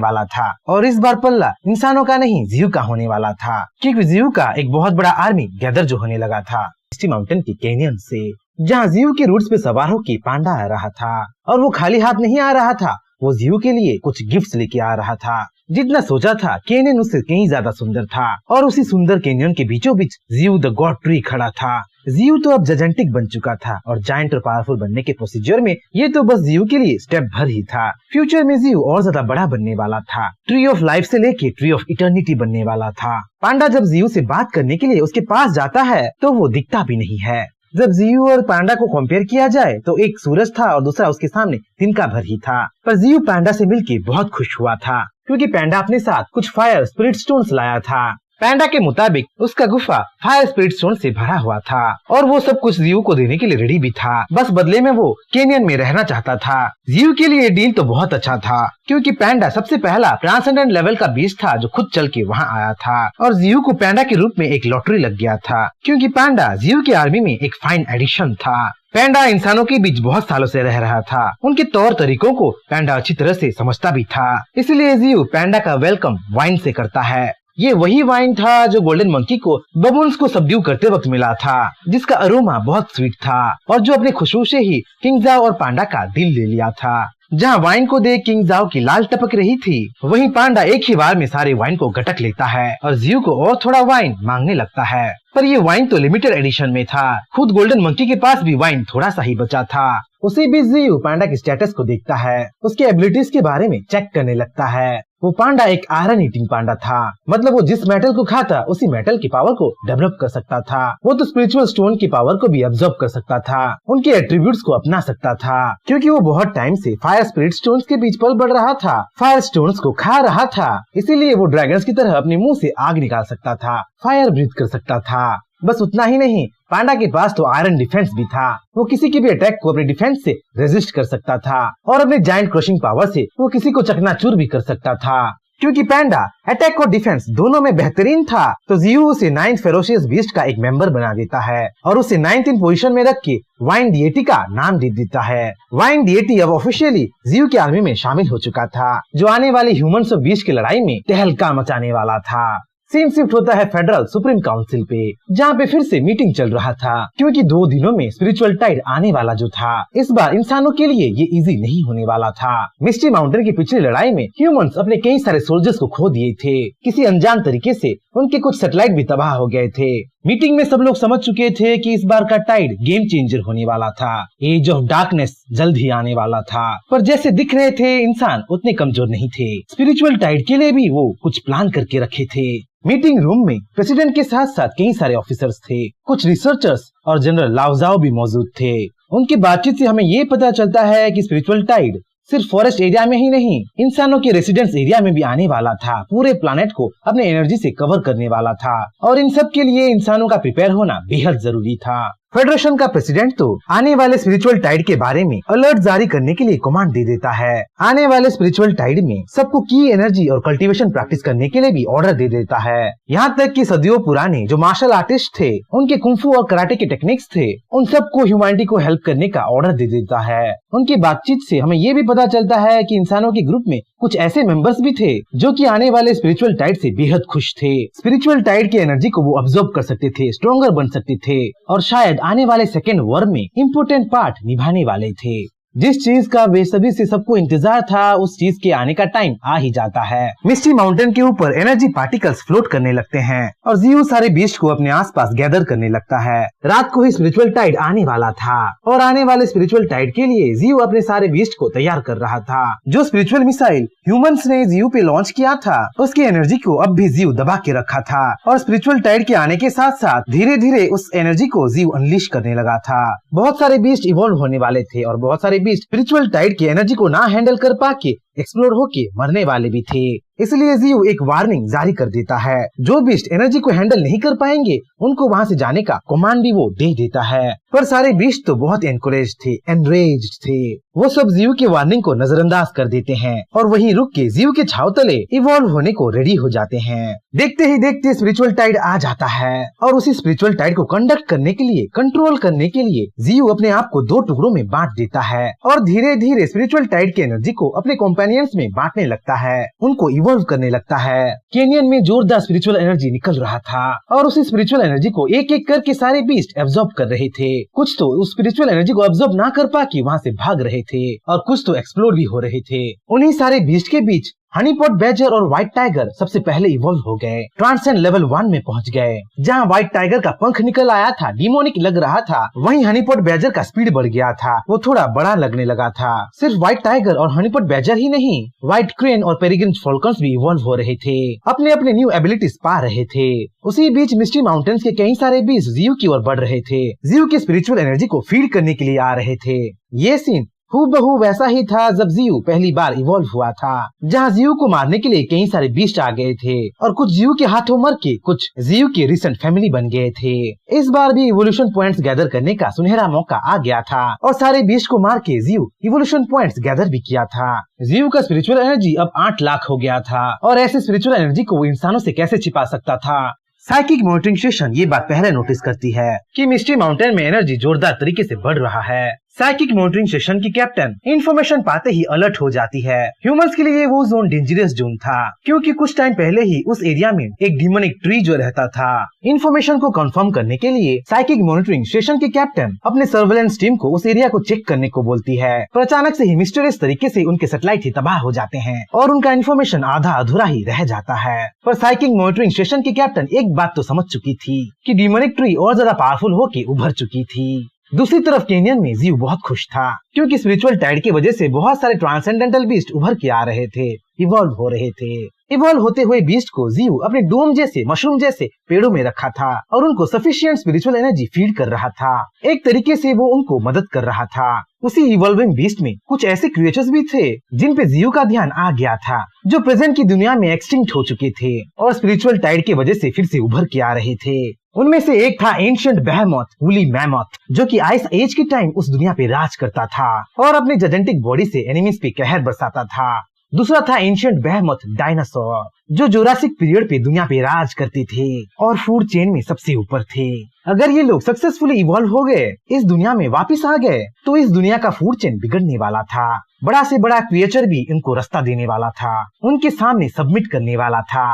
वाला था और इस बार पल्ला इंसानों का नहीं जीव का होने वाला था, क्योंकि जीव का एक बहुत बड़ा आर्मी गैदर जो होने लगा था मिस्टी माउंटेन के कैनियन से, जहाँ जीव के रूट्स पे सवार होकर पांडा आ रहा था। और वो खाली हाथ नहीं आ रहा था, वो जीव के लिए कुछ गिफ्ट्स लेके आ रहा था। जितना सोचा था कैनियन उससे कहीं ज्यादा सुंदर था और उसी सुंदर कैनियन के बीचों बीच जीव द गॉड ट्री खड़ा था। जीव तो अब जजेंटिक बन चुका था और जायंट और पावरफुल बनने के प्रोसीजर में ये तो बस जीव के लिए स्टेप भर ही था। फ्यूचर में जीव और ज्यादा बड़ा बनने वाला था, ट्री ऑफ लाइफ से लेके ट्री ऑफ इटर्निटी बनने वाला था। पांडा जब जीव से बात करने के लिए उसके पास जाता है तो वो दिखता भी नहीं है। जब जीव और पांडा को कंपेयर किया जाए तो एक सूरज था और दूसरा उसके सामने तिनका भर ही था। पर जीव पांडा से मिलके बहुत खुश हुआ था, क्योंकि पांडा अपने साथ कुछ फायर स्पिरिट स्टोन्स लाया था। पांडा के मुताबिक उसका गुफा फायर स्पिरिट स्टोन से भरा हुआ था और वो सब कुछ जीव को देने के लिए रेडी भी था, बस बदले में वो कैनियन में रहना चाहता था। जीव के लिए डील तो बहुत अच्छा था, क्योंकि पांडा सबसे पहला ट्रांसेंडेंट लेवल का बीस्ट था जो खुद चल के वहाँ आया था और जीव को पांडा के रूप में एक लॉटरी लग गया था, क्योंकि पांडा जीव के आर्मी में एक फाइन एडिशन था। पांडा इंसानों के बीच बहुत सालों से रह रहा था, उनके तौर तरीकों को पांडा अच्छी तरह से समझता भी था, इसलिए जीव पांडा का वेलकम वाइन से करता है। ये वही वाइन था जो गोल्डन मंकी को बबून्स को सबड्यू करते वक्त मिला था, जिसका अरोमा बहुत स्वीट था और जो अपने खुशबू से ही किंग जाओ और पांडा का दिल ले लिया था। जहाँ वाइन को देख किंग जाओ की लाल टपक रही थी, वहीं पांडा एक ही बार में सारे वाइन को गटक लेता है और जीव को और थोड़ा वाइन मांगने लगता है। पर ये वाइन तो लिमिटेड एडिशन में था, खुद गोल्डन मंकी के पास भी वाइन थोड़ा सा ही बचा था। उसी बीच जीव पांडा के स्टेटस को देखता है, उसके एबिलिटीज के बारे में चेक करने लगता है। वो पांडा एक आयरन ईटिंग पांडा था, मतलब वो जिस मेटल को खाता उसी मेटल की पावर को डेवलप कर सकता था। वो तो स्पिरिचुअल स्टोन की पावर को भी अब्सॉर्ब कर सकता था, उनके एट्रीब्यूट्स को अपना सकता था, क्योंकि वो बहुत टाइम से फायर स्पिरिट स्टोन्स के बीच पल बढ़ रहा था, फायर स्टोन्स को खा रहा था। इसीलिए वो ड्रैगन्स की तरह अपने मुंह से आग निकाल सकता था, फायर ब्रीथ कर सकता था। बस उतना ही नहीं, पांडा के पास तो आयरन डिफेंस भी था, वो किसी के भी अटैक को अपने डिफेंस से रेजिस्ट कर सकता था और अपने जायंट क्रशिंग पावर से वो किसी को चकनाचूर भी कर सकता था। क्योंकि पांडा अटैक और डिफेंस दोनों में बेहतरीन था, तो जीव उसे 9th फेरोशियस बीस्ट का एक मेंबर बना देता है और उसे 9th इन पोजीशन में रख के वाइन डिएटी का नाम दे देता है। वाइन डिएटी अब ऑफिशियली जीव की आर्मी में शामिल हो चुका था, जो आने वाले ह्यूमंस और बीस्ट की लड़ाई में तहलका मचाने वाला था। सीन शिफ्ट होता है फेडरल सुप्रीम काउंसिल पे, जहाँ पे फिर से मीटिंग चल रहा था, क्योंकि 2 दिनों में स्पिरिचुअल टाइड आने वाला जो था, इस बार इंसानों के लिए ये इजी नहीं होने वाला था। मिस्टी माउंटेन की पिछली लड़ाई में ह्यूमंस अपने कई सारे सोल्जर्स को खो दिए थे, किसी अनजान तरीके से उनके कुछ सैटेलाइट भी तबाह हो गए थे। मीटिंग में सब लोग समझ चुके थे कि इस बार का टाइड गेम चेंजर होने वाला था, एज ऑफ डार्कनेस जल्द ही आने वाला था। पर जैसे दिख रहे थे इंसान उतने कमजोर नहीं थे, स्पिरिचुअल टाइड के लिए भी वो कुछ प्लान करके रखे थे। मीटिंग रूम में प्रेसिडेंट के साथ साथ कई सारे ऑफिसर्स थे, कुछ रिसर्चर्स और जनरल लाओजाओ भी मौजूद थे। उनकी बातचीत से हमें ये पता चलता है कि स्पिरिचुअल टाइड सिर्फ फॉरेस्ट एरिया में ही नहीं, इंसानों के रेसिडेंस एरिया में भी आने वाला था, पूरे प्लानेट को अपने एनर्जी से कवर करने वाला था और इन सब के लिए इंसानों का प्रिपेयर होना बेहद जरूरी था। फेडरेशन का प्रेसिडेंट तो आने वाले स्पिरिचुअल टाइड के बारे में अलर्ट जारी करने के लिए कमांड दे देता है। आने वाले स्पिरिचुअल टाइड में सबको की एनर्जी और कल्टीवेशन प्रैक्टिस करने के लिए भी ऑर्डर दे देता है। यहाँ तक कि सदियों पुराने जो मार्शल आर्टिस्ट थे, उनके कुंफू और कराटे के टेक्निक्स थे, उन सबको ह्यूमैनिटी को हेल्प करने का ऑर्डर दे देता है। उनकी बातचीत से हमें ये भी पता चलता है कि इंसानों के ग्रुप में कुछ ऐसे मेंबर्स भी थे जो कि आने वाले स्पिरिचुअल टाइड से बेहद खुश थे। स्पिरिचुअल टाइड की एनर्जी को वो अब्सॉर्ब कर सकते थे, स्ट्रॉन्गर बन सकते थे और शायद आने वाले सेकेंड वॉर में इम्पोर्टेंट पार्ट निभाने वाले थे। जिस चीज का बेसब्री से सबको इंतजार था, उस चीज के आने का टाइम आ ही जाता है। मिस्टी माउंटेन के ऊपर एनर्जी पार्टिकल्स फ्लोट करने लगते हैं और जीव सारे बीस्ट को अपने आसपास गैदर करने लगता है। रात को ही स्पिरिचुअल टाइड आने वाला था और आने वाले स्पिरिचुअल टाइड के लिए जीव अपने सारे बीस्ट को तैयार कर रहा था। जो स्पिरिचुअल मिसाइल ह्यूमंस ने जीव पे लॉन्च किया था, उसकी एनर्जी को अब भी जीव दबा के रखा था और स्पिरिचुअल टाइड के आने के साथ साथ धीरे धीरे उस एनर्जी को जीव अनलीश करने लगा था। बहुत सारे बीस्ट इवॉल्व होने वाले थे और बहुत सारे बीस्ट स्पिरिचुअल टाइड की एनर्जी को ना हैंडल कर पाके एक्सप्लोर होके मरने वाले भी थे। इसलिए जियो एक वार्निंग जारी कर देता है। जो बीस्ट एनर्जी को हैंडल नहीं कर पाएंगे उनको वहाँ से जाने का कमांड भी वो दे देता है। पर सारे बीस्ट तो बहुत एनकरेज थे, एनरेज्ड थे। वो सब जियो की वार्निंग को नजरअंदाज कर देते हैं और वहीं रुक के जियो के छाव तले इवॉल्व होने को रेडी हो जाते हैं। देखते ही देखते स्पिरिचुअल टाइड आ जाता है और उसी स्पिरिचुअल टाइड को कंडक्ट करने के लिए, कंट्रोल करने के लिए जियो अपने आप को 2 टुकड़ों में बांट देता है और धीरे धीरे स्पिरिचुअल टाइड की एनर्जी को अपने कंपेनियंस में बांटने लगता है, उनको इवॉल्व करने लगता है। केनियन में जोरदार स्पिरिचुअल एनर्जी निकल रहा था और उसी स्पिरिचुअल एनर्जी को एक एक करके सारे बीस्ट एब्जॉर्ब कर रहे थे। कुछ तो उस स्पिरिचुअल एनर्जी को एब्जॉर्ब ना कर पाके वहाँ से भाग रहे थे और कुछ तो एक्सप्लोर भी हो रहे थे। उन्हीं सारे बीस्ट के बीच हनीपॉट बैजर और व्हाइट टाइगर सबसे पहले इवॉल्व हो गए, ट्रांसेंड लेवल 1 में पहुंच गए। जहां व्हाइट टाइगर का पंख निकल आया था, डिमोनिक लग रहा था, वहीं हनीपॉट बैजर का स्पीड बढ़ गया था, वो थोड़ा बड़ा लगने लगा था। सिर्फ व्हाइट टाइगर और हनीपॉट बैजर ही नहीं, व्हाइट क्रेन और पेरिग्रिन फॉल्कन्स भी इवॉल्व हो रहे थे, अपने अपने न्यू एबिलिटीज पा रहे थे। उसी बीच मिस्टी माउंटेन्स के कई सारे बीस्ट जियो की ओर बढ़ रहे थे, जियो की स्पिरिचुअल एनर्जी को फीड करने के लिए आ रहे थे। ये सीन हूबहू वैसा ही था जब जियो पहली बार इवॉल्व हुआ था, जहां जियो को मारने के लिए कई सारे बीस्ट आ गए थे और कुछ जियो के हाथों मर के कुछ जियो के रिसेंट फैमिली बन गए थे। इस बार भी इवोल्यूशन पॉइंट्स गैदर करने का सुनहरा मौका आ गया था और सारे बीस्ट को मार के जियो इवोल्यूशन पॉइंट्स गैदर भी किया था। जियो का स्पिरिचुअल एनर्जी अब 8 लाख हो गया था और ऐसे स्पिरिचुअल एनर्जी को वो इंसानों से कैसे छिपा सकता था। साइकिक मॉनिटरिंग स्टेशन ये बात पहले नोटिस करती है कि मिस्टी माउंटेन में एनर्जी जोरदार तरीके से बढ़ रहा है। साइकिक मॉनिटरिंग स्टेशन की कैप्टन इंफॉर्मेशन पाते ही अलर्ट हो जाती है। ह्यूमंस के लिए वो जोन डेंजरस जोन था क्योंकि कुछ टाइम पहले ही उस एरिया में एक डिमोनिक ट्री जो रहता था। इंफॉर्मेशन को कंफर्म करने के लिए साइकिक मॉनिटरिंग स्टेशन की कैप्टन अपने सर्वेलेंस टीम को उस एरिया को चेक करने को बोलती है, पर अचानक से ही मिस्टीरियस तरीके से उनके सैटेलाइट ही तबाह हो जाते हैं और उनका इंफॉर्मेशन आधा अधूरा ही रह जाता है। पर साइकिक मॉनिटरिंग स्टेशन की कैप्टन एक बात तो समझ चुकी थी कि डिमोनिक ट्री और ज्यादा पावरफुल होके उभर चुकी थी। दूसरी तरफ केनियन में जियो बहुत खुश था क्योंकि स्पिरिचुअल टाइड की वजह से बहुत सारे ट्रांसेंडेंटल बीस्ट उभर के आ रहे थे, इवॉल्व हो रहे थे। इवॉल्व होते हुए बीस्ट को जियो अपने डोम जैसे, मशरूम जैसे पेड़ों में रखा था और उनको सफिशिएंट स्पिरिचुअल एनर्जी फीड कर रहा था। एक तरीके से वो उनको मदद कर रहा था। उसी इवॉल्विंग बीस्ट में कुछ ऐसे क्रिएचर्स भी थे जिन पे जियो का ध्यान आ गया था, जो प्रेजेंट की दुनिया में एक्सटिंक्ट हो चुके थे और स्पिरिचुअल टाइड की वजह से फिर से उभर के आ रहे थे। उनमें से एक था एंशिएंट बेहेमोथ, वूली मैमोथ, जो कि आइस एज के टाइम उस दुनिया पे राज करता था और अपने जायंटिक बॉडी से एनिमीज पे कहर बरसाता था। दूसरा था एंशिएंट बेहेमोथ डायनासोर, जो जुरासिक पीरियड पे दुनिया पे राज करते थे और फूड चेन में सबसे ऊपर थे। अगर ये लोग सक्सेसफुली इवॉल्व हो गए, इस दुनिया में वापस आ गए, तो इस दुनिया का फूड चेन बिगड़ने वाला था। बड़ा से बड़ा क्रिएचर भी इनको रास्ता देने वाला था, उनके सामने सबमिट करने वाला था।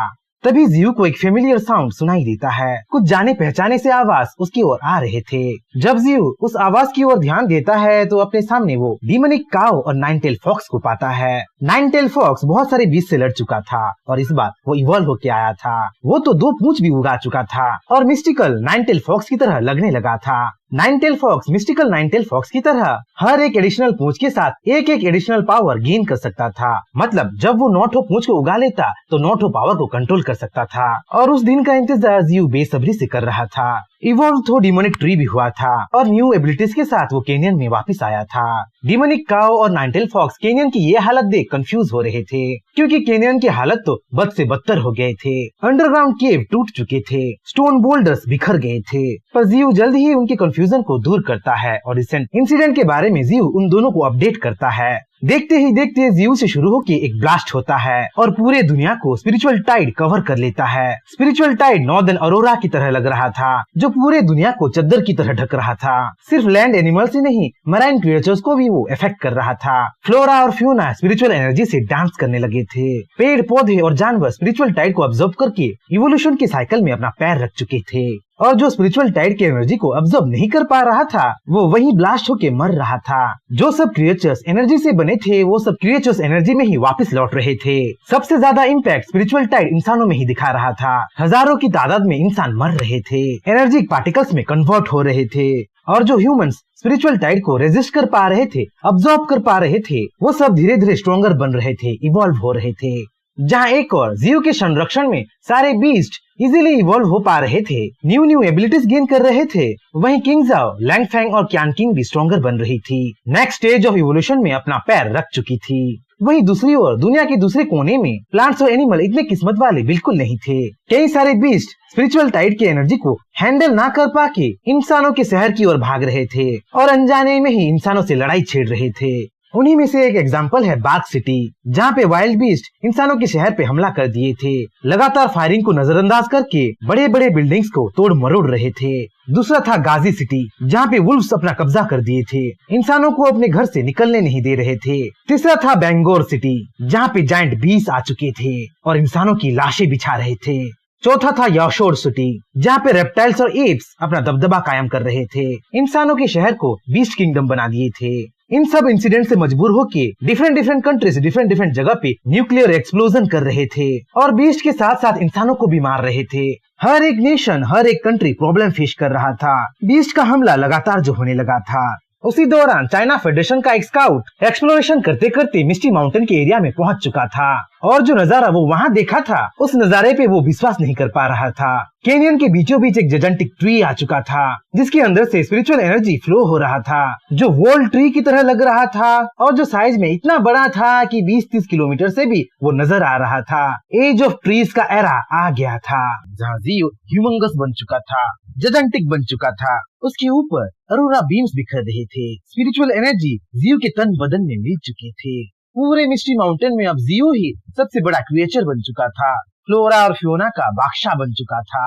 तभी जियो को एक फेमिलियर साउंड सुनाई देता है। कुछ जाने पहचाने से आवाज उसकी ओर आ रहे थे। जब जियो उस आवाज की ओर ध्यान देता है तो अपने सामने वो डिमोनिक काऊ और 9 टेल फॉक्स को पाता है। 9 टेल फॉक्स बहुत सारे बीस्ट से लड़ चुका था और इस बार वो इवॉल्व होके आया था। वो तो 2 पूंछ भी उगा चुका था और मिस्टिकल 9 टेल फॉक्स की तरह लगने लगा था। 9 tail fox mystical 9 tail fox की तरह हर एक एडिशनल पूंछ के साथ एक एक एडिशनल पावर गेन कर सकता था। मतलब जब वो 9 पूंछ को उगा लेता तो 9 पावर को कंट्रोल कर सकता था और उस दिन का इंतजार जियो बेसब्री से कर रहा था। इवॉल्व तो डिमोनिक ट्री भी हुआ था और न्यू एबिलिटीज के साथ वो केनियन में वापस आया था। डिमोनिक काऊ और 9 टेल फॉक्स केनियन की ये हालत देख कंफ्यूज हो रहे थे क्योंकि केनियन की हालत तो बद से बदतर हो गए थे। अंडरग्राउंड केव टूट चुके थे, स्टोन बोल्डर्स बिखर गए थे। पर जियो जल्द ही उनके कंफ्यूजन को दूर करता है और रिसेंट इंसिडेंट के बारे में जियो उन दोनों को अपडेट करता है। देखते ही देखते जियो से शुरू होकर एक ब्लास्ट होता है और पूरे दुनिया को स्पिरिचुअल टाइड कवर कर लेता है। स्पिरिचुअल टाइड नॉर्दर्न अरोरा की तरह लग रहा था, जो पूरे दुनिया को चद्दर की तरह ढक रहा था। सिर्फ लैंड एनिमल्स ही नहीं, मराइन क्रिएचर्स को भी वो इफेक्ट कर रहा था। फ्लोरा और फ्यूना स्पिरिचुअल एनर्जी से डांस करने लगे थे। पेड़ पौधे और जानवर स्पिरिचुअल टाइड को ऑब्जर्व करके इवोल्यूशन के साइकिल में अपना पैर रख चुके थे और जो स्पिरिचुअल टाइड की एनर्जी को ऑब्जर्व नहीं कर पा रहा था वो वहीं ब्लास्ट होके मर रहा था। जो सब क्रिएचर्स एनर्जी से बने थे वो सब क्रिएचर्स एनर्जी में ही वापस लौट रहे थे। सबसे ज्यादा इम्पैक्ट स्पिरिचुअल टाइड इंसानों में ही दिखा रहा था। हजारों की तादाद में इंसान मर रहे थे, एनर्जी पार्टिकल्स में कन्वर्ट हो रहे थे और जो ह्यूमंस स्पिरिचुअल टाइड को रेजिस्ट कर पा रहे थे, ऑब्जॉर्ब कर पा रहे थे, वो सब धीरे धीरे स्ट्रॉन्गर बन रहे थे, इवॉल्व हो रहे थे। जहाँ एक और जियो के संरक्षण में सारे बीस्ट इजीली इवॉल्व हो पा रहे थे, न्यू एबिलिटीज गेन कर रहे थे, वहीं किंग जाओ, लैंगफैंग और क्यान किंग भी स्ट्रॉन्गर बन रही थी। नेक्स्ट स्टेज ऑफ इवोल्यूशन में अपना पैर रख चुकी थी। वहीं दूसरी ओर दुनिया के दूसरे कोने में प्लांट्स और एनिमल इतने किस्मत वाले बिल्कुल नहीं थे। कई सारे बीस्ट स्पिरिचुअल टाइड की एनर्जी को हैंडल ना कर पाके इंसानों के शहर की ओर भाग रहे थे और अनजाने में ही इंसानों से लड़ाई छेड़ रहे थे। उन्हीं में से एक एग्जाम्पल है बार्क सिटी, जहाँ पे वाइल्ड बीस्ट इंसानों के शहर पे हमला कर दिए थे। लगातार फायरिंग को नजरअंदाज करके बड़े बड़े बिल्डिंग्स को तोड़ मरोड़ रहे थे। दूसरा था गाजी सिटी, जहाँ पे वुल्व्स अपना कब्जा कर दिए थे, इंसानों को अपने घर से निकलने नहीं दे रहे थे। तीसरा था बेंगोर सिटी, जहाँ पे जायंट बीस्ट आ चुके थे और इंसानों की लाशें बिछा रहे थे। चौथा था याशोर सिटी, जहाँ पे रेप्टाइल्स और एप्स अपना दबदबा कायम कर रहे थे, इंसानों के शहर को बीस्ट किंगडम बना दिए थे। इन सब इंसिडेंट से मजबूर होके डिफरेंट कंट्रीज डिफरेंट जगह पे न्यूक्लियर एक्सप्लोजन कर रहे थे और बीस्ट के साथ साथ इंसानों को भी मार रहे थे। हर एक नेशन, हर एक कंट्री प्रॉब्लम फेस कर रहा था। बीस्ट का हमला लगातार जो होने लगा था। उसी दौरान चाइना फेडरेशन का एक स्काउट एक्सप्लोरेशन करते करते मिस्टी माउंटेन के एरिया में पहुंच चुका था और जो नजारा वो वहां देखा था, उस नजारे पे वो विश्वास नहीं कर पा रहा था। कैनियन के बीचों बीच एक जजंटिक ट्री आ चुका था, जिसके अंदर से स्पिरिचुअल एनर्जी फ्लो हो रहा था, जो वॉल ट्री की तरह लग रहा था और जो साइज में इतना बड़ा था कि 20-30 किलोमीटर से भी वो नजर आ रहा था। एज ऑफ ट्रीज का एरा आ गया था, जहाँ जियो ह्यूमंगस बन चुका था, जजंटिक बन चुका था। उसके ऊपर अरोरा बीम्स बिखर रहे थे। स्पिरिचुअल एनर्जी जियो के तन बदन में मिल चुके थे। पूरे मिस्टी माउंटेन में अब जियो ही सबसे बड़ा क्रिएचर बन चुका था, फ्लोरा और फ्योना का बादशाह बन चुका था।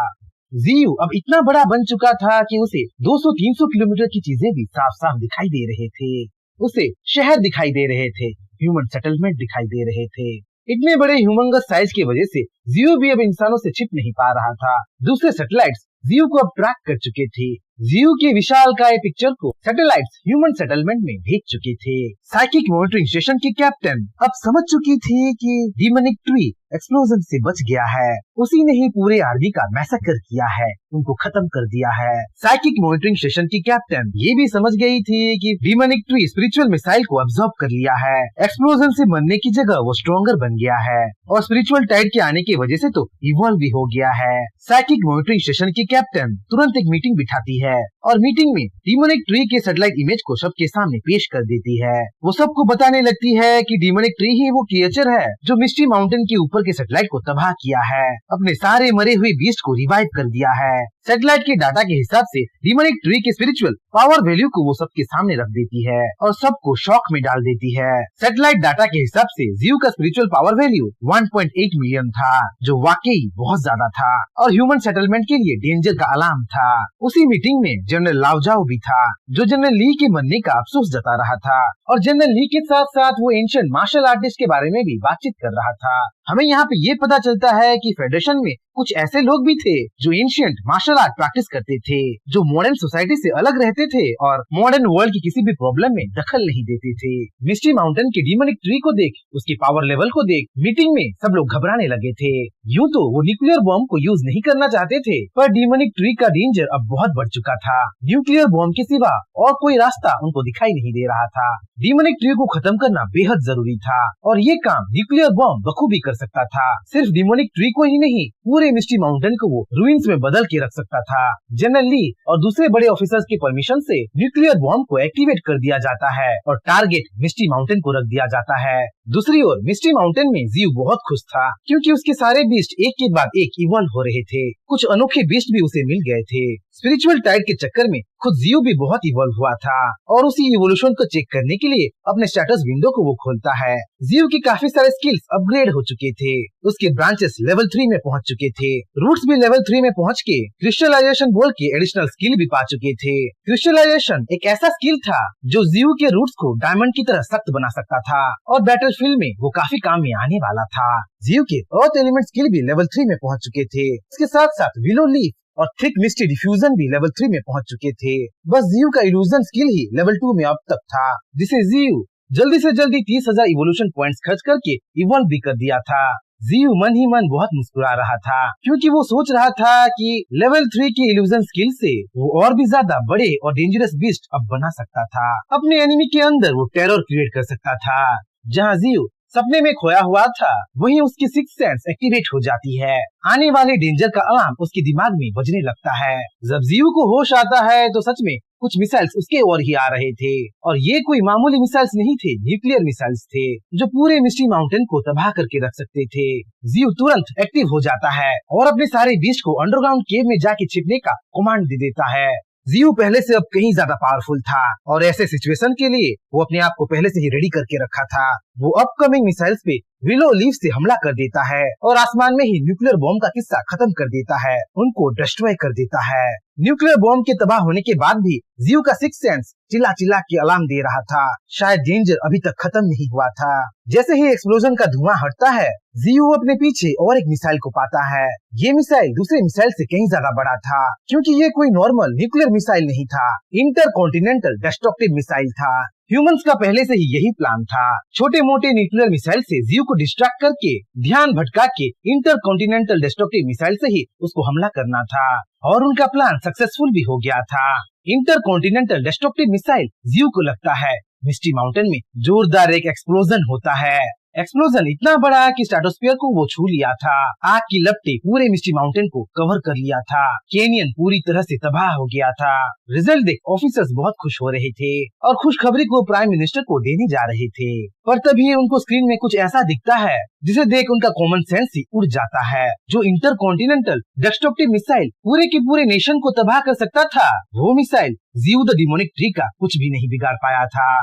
जियो अब इतना बड़ा बन चुका था कि उसे 200-300 किलोमीटर की चीजें भी साफ साफ दिखाई दे रहे थे। उसे शहर दिखाई दे रहे थे, ह्यूमन सेटलमेंट दिखाई दे रहे थे। इतने बड़े ह्यूमंगस साइज की वजह से जियो भी अब इंसानों से छिप नहीं पा रहा था। दूसरे सैटेलाइट्स जियो को अब ट्रैक कर चुके थे। जियो के विशालकाय पिक्चर को सैटेलाइट्स ह्यूमन सेटलमेंट में भेज चुके थे। साइकिक मॉनिटरिंग स्टेशन की कैप्टन अब समझ चुकी थी कि डीमोनिक ट्री एक्सप्लोजन से बच गया है। उसी ने ही पूरे आर्मी का मैसेकर किया है, उनको खत्म कर दिया है। साइकिक मॉनिटरिंग स्टेशन की कैप्टन ये भी समझ गई थी कि डीमोनिक ट्री स्पिरिचुअल मिसाइल को अब्सॉर्ब कर लिया है। एक्सप्लोजन से मरने की जगह वो स्ट्रॉन्गर बन गया है और स्पिरिचुअल टाइड के आने की वजह से तो इवॉल्व भी हो गया है। साइकिक मॉनिटरिंग स्टेशन की कैप्टन तुरंत एक मीटिंग बिठाती है और मीटिंग में डीमोनिक ट्री के सैटेलाइट इमेज को सबके सामने पेश कर देती है। वो सबको बताने लगती है कि डीमोनिक ट्री ही वो क्रिएचर है जो मिस्टी माउंटेन के ऊपर के सैटेलाइट को तबाह किया है, अपने सारे मरे हुए बीस्ट को रिवाइव कर दिया है। सैटेलाइट के डाटा के हिसाब से डीमोनिक ट्री के स्पिरिचुअल पावर वैल्यू को वो सबके सामने रख देती है और सबको शॉक में डाल देती है। सैटेलाइट डाटा के हिसाब से जियो का स्पिरिचुअल पावर वैल्यू 1.8 मिलियन था, जो वाकई बहुत ज्यादा था और ह्यूमन सेटलमेंट के लिए डेंजर का अलार्म था। उसी मीटिंग में जनरल लाओजाओ भी था, जो जनरल ली के मरने का अफसोस जता रहा था और जनरल ली के साथ साथ वो एंशिएंट मार्शल आर्टिस्ट के बारे में भी बातचीत कर रहा था। हमें यहाँ पे ये पता चलता है कि फेडरेशन में कुछ ऐसे लोग भी थे जो एंशिएंट मार्शल आर्ट प्रैक्टिस करते थे, जो मॉडर्न सोसाइटी से अलग रहते थे और मॉडर्न वर्ल्ड की किसी भी प्रॉब्लम में दखल नहीं देते थे। मिस्टी माउंटेन के डीमोनिक ट्री को देख, उसके पावर लेवल को देख, मीटिंग में सब लोग घबराने लगे थे। यूँ तो वो न्यूक्लियर बॉम्ब को यूज नहीं करना चाहते थे, पर डीमोनिक ट्री का डेंजर अब बहुत बढ़ चुका था। न्यूक्लियर बॉम्ब के सिवा और कोई रास्ता उनको दिखाई नहीं दे रहा था। डीमोनिक ट्री को खत्म करना बेहद जरूरी था और ये काम न्यूक्लियर बॉम्ब बखूबी कर सकता था। सिर्फ डीमोनिक ट्री को ही नहीं, पूरे मिस्टी माउंटेन को वो रूइंस में बदल के रख सकता था। जनरल ली और दूसरे बड़े ऑफिसर्स की परमिशन से न्यूक्लियर बॉम्ब को एक्टिवेट कर दिया जाता है और टारगेट मिस्टी माउंटेन को रख दिया जाता है। दूसरी ओर मिस्टी माउंटेन में जियो बहुत खुश था, क्योंकि उसके सारे बीस्ट एक के बाद एक इवॉल्व हो रहे थे। कुछ अनोखे बीस्ट भी उसे मिल गए थे। स्पिरिचुअल टाइड के चक्कर में खुद जियो भी बहुत इवॉल्व हुआ था और उसी इवोल्यूशन को चेक करने के लिए अपने स्टेटस विंडो को वो खोलता है। जियो के काफी सारे स्किल्स अपग्रेड हो चुके थे, उसके ब्रांचेस लेवल 3 में पहुंच चुके थे, रूट्स भी लेवल 3 में पहुंच के क्रिस्टलाइजेशन बोल के एडिशनल स्किल भी पा चुके थे। क्रिस्टलाइजेशन एक ऐसा स्किल था जो जियो के रूट्स को डायमंड की तरह सख्त बना सकता था और बैटलफील्ड में वो काफी काम में आने वाला था। जियो के अर्थ एलिमेंट स्किल भी लेवल 3 में पहुंच चुके थे। इसके साथ साथ विलो लीफ और थिक मिस्टी डिफ्यूजन भी लेवल 3 में पहुंच चुके थे। बस जियो का इल्यूजन स्किल ही लेवल 2 में अब तक था, जिसे जियो जल्दी से जल्दी 30,000 इवोल्यूशन पॉइंट्स खर्च करके इवॉल्व भी कर दिया था। जियो मन ही मन बहुत मुस्कुरा रहा था, क्योंकि वो सोच रहा था कि लेवल 3 की इल्यूजन स्किल से वो और भी ज्यादा बड़े और डेंजरस बीस्ट अब बना सकता था। अपने एनिमी के अंदर वो टेरर क्रिएट कर सकता था। जहाँ जियो सपने में खोया हुआ था, वहीं उसकी सिक्स्थ सेंस एक्टिवेट हो जाती है। आने वाले डेंजर का अलार्म उसके दिमाग में बजने लगता है। जब जियो को होश आता है तो सच में कुछ मिसाइल्स उसके ओर ही आ रहे थे और ये कोई मामूली मिसाइल्स नहीं थे, न्यूक्लियर मिसाइल्स थे जो पूरे मिस्ट्री माउंटेन को तबाह करके रख सकते थे। जियो तुरंत एक्टिव हो जाता है और अपने सारे बीस्ट को अंडरग्राउंड केव में जाके छिपने का कमांड दे देता है। जियो पहले से अब कहीं ज्यादा पावरफुल था और ऐसे सिचुएशन के लिए वो अपने आप को पहले से ही रेडी करके रखा था। वो अपकमिंग मिसाइल्स पे विलो लीफ से हमला कर देता है और आसमान में ही न्यूक्लियर बॉम्ब का किस्सा खत्म कर देता है, उनको डिस्ट्रॉय कर देता है। न्यूक्लियर बॉम्ब के तबाह होने के बाद भी जियो का सिक्स सेंस चिल्ला चिल्ला के अलार्म दे रहा था, शायद डेंजर अभी तक खत्म नहीं हुआ था। जैसे ही एक्सप्लोजन का धुआं हटता है, जियो अपने पीछे और एक मिसाइल को पाता है। ये मिसाइल दूसरे मिसाइल से कहीं ज्यादा बड़ा था क्योंकि ये कोई नॉर्मल न्यूक्लियर मिसाइल नहीं था, इंटरकॉन्टिनेंटल डिस्ट्रक्टिव मिसाइल था। ह्यूमंस का पहले से ही यही प्लान था, छोटे मोटे न्यूक्लियर मिसाइल से जियो को डिस्ट्रैक्ट करके ध्यान भटका के इंटरकॉन्टिनेंटल डिस्ट्रक्टिव मिसाइल से ही उसको हमला करना था और उनका प्लान सक्सेसफुल भी हो गया था। इंटरकॉन्टिनेंटल डिस्ट्रक्टिव मिसाइल जियो को लगता है, मिस्टी माउंटेन में जोरदार एक एक्सप्लोजन होता है। एक्सप्लोजन इतना बड़ा कि स्ट्रेटोस्फीयर को वो छू लिया था, आग की लपटें पूरे मिस्टी माउंटेन को कवर कर लिया था, कैनियन पूरी तरह से तबाह हो गया था। रिजल्ट देख ऑफिसर्स बहुत खुश हो रहे थे और खुशखबरी को प्राइम मिनिस्टर को देने जा रहे थे, पर तभी उनको स्क्रीन में कुछ ऐसा दिखता है जिसे देख उनका कॉमन सेंस ही उड़ जाता है। जो इंटरकॉन्टिनेंटल डिस्ट्रक्टिव मिसाइल पूरे के पूरे नेशन को तबाह कर सकता था, वो missile Jio the demonic tree का कुछ भी नहीं बिगाड़ पाया था।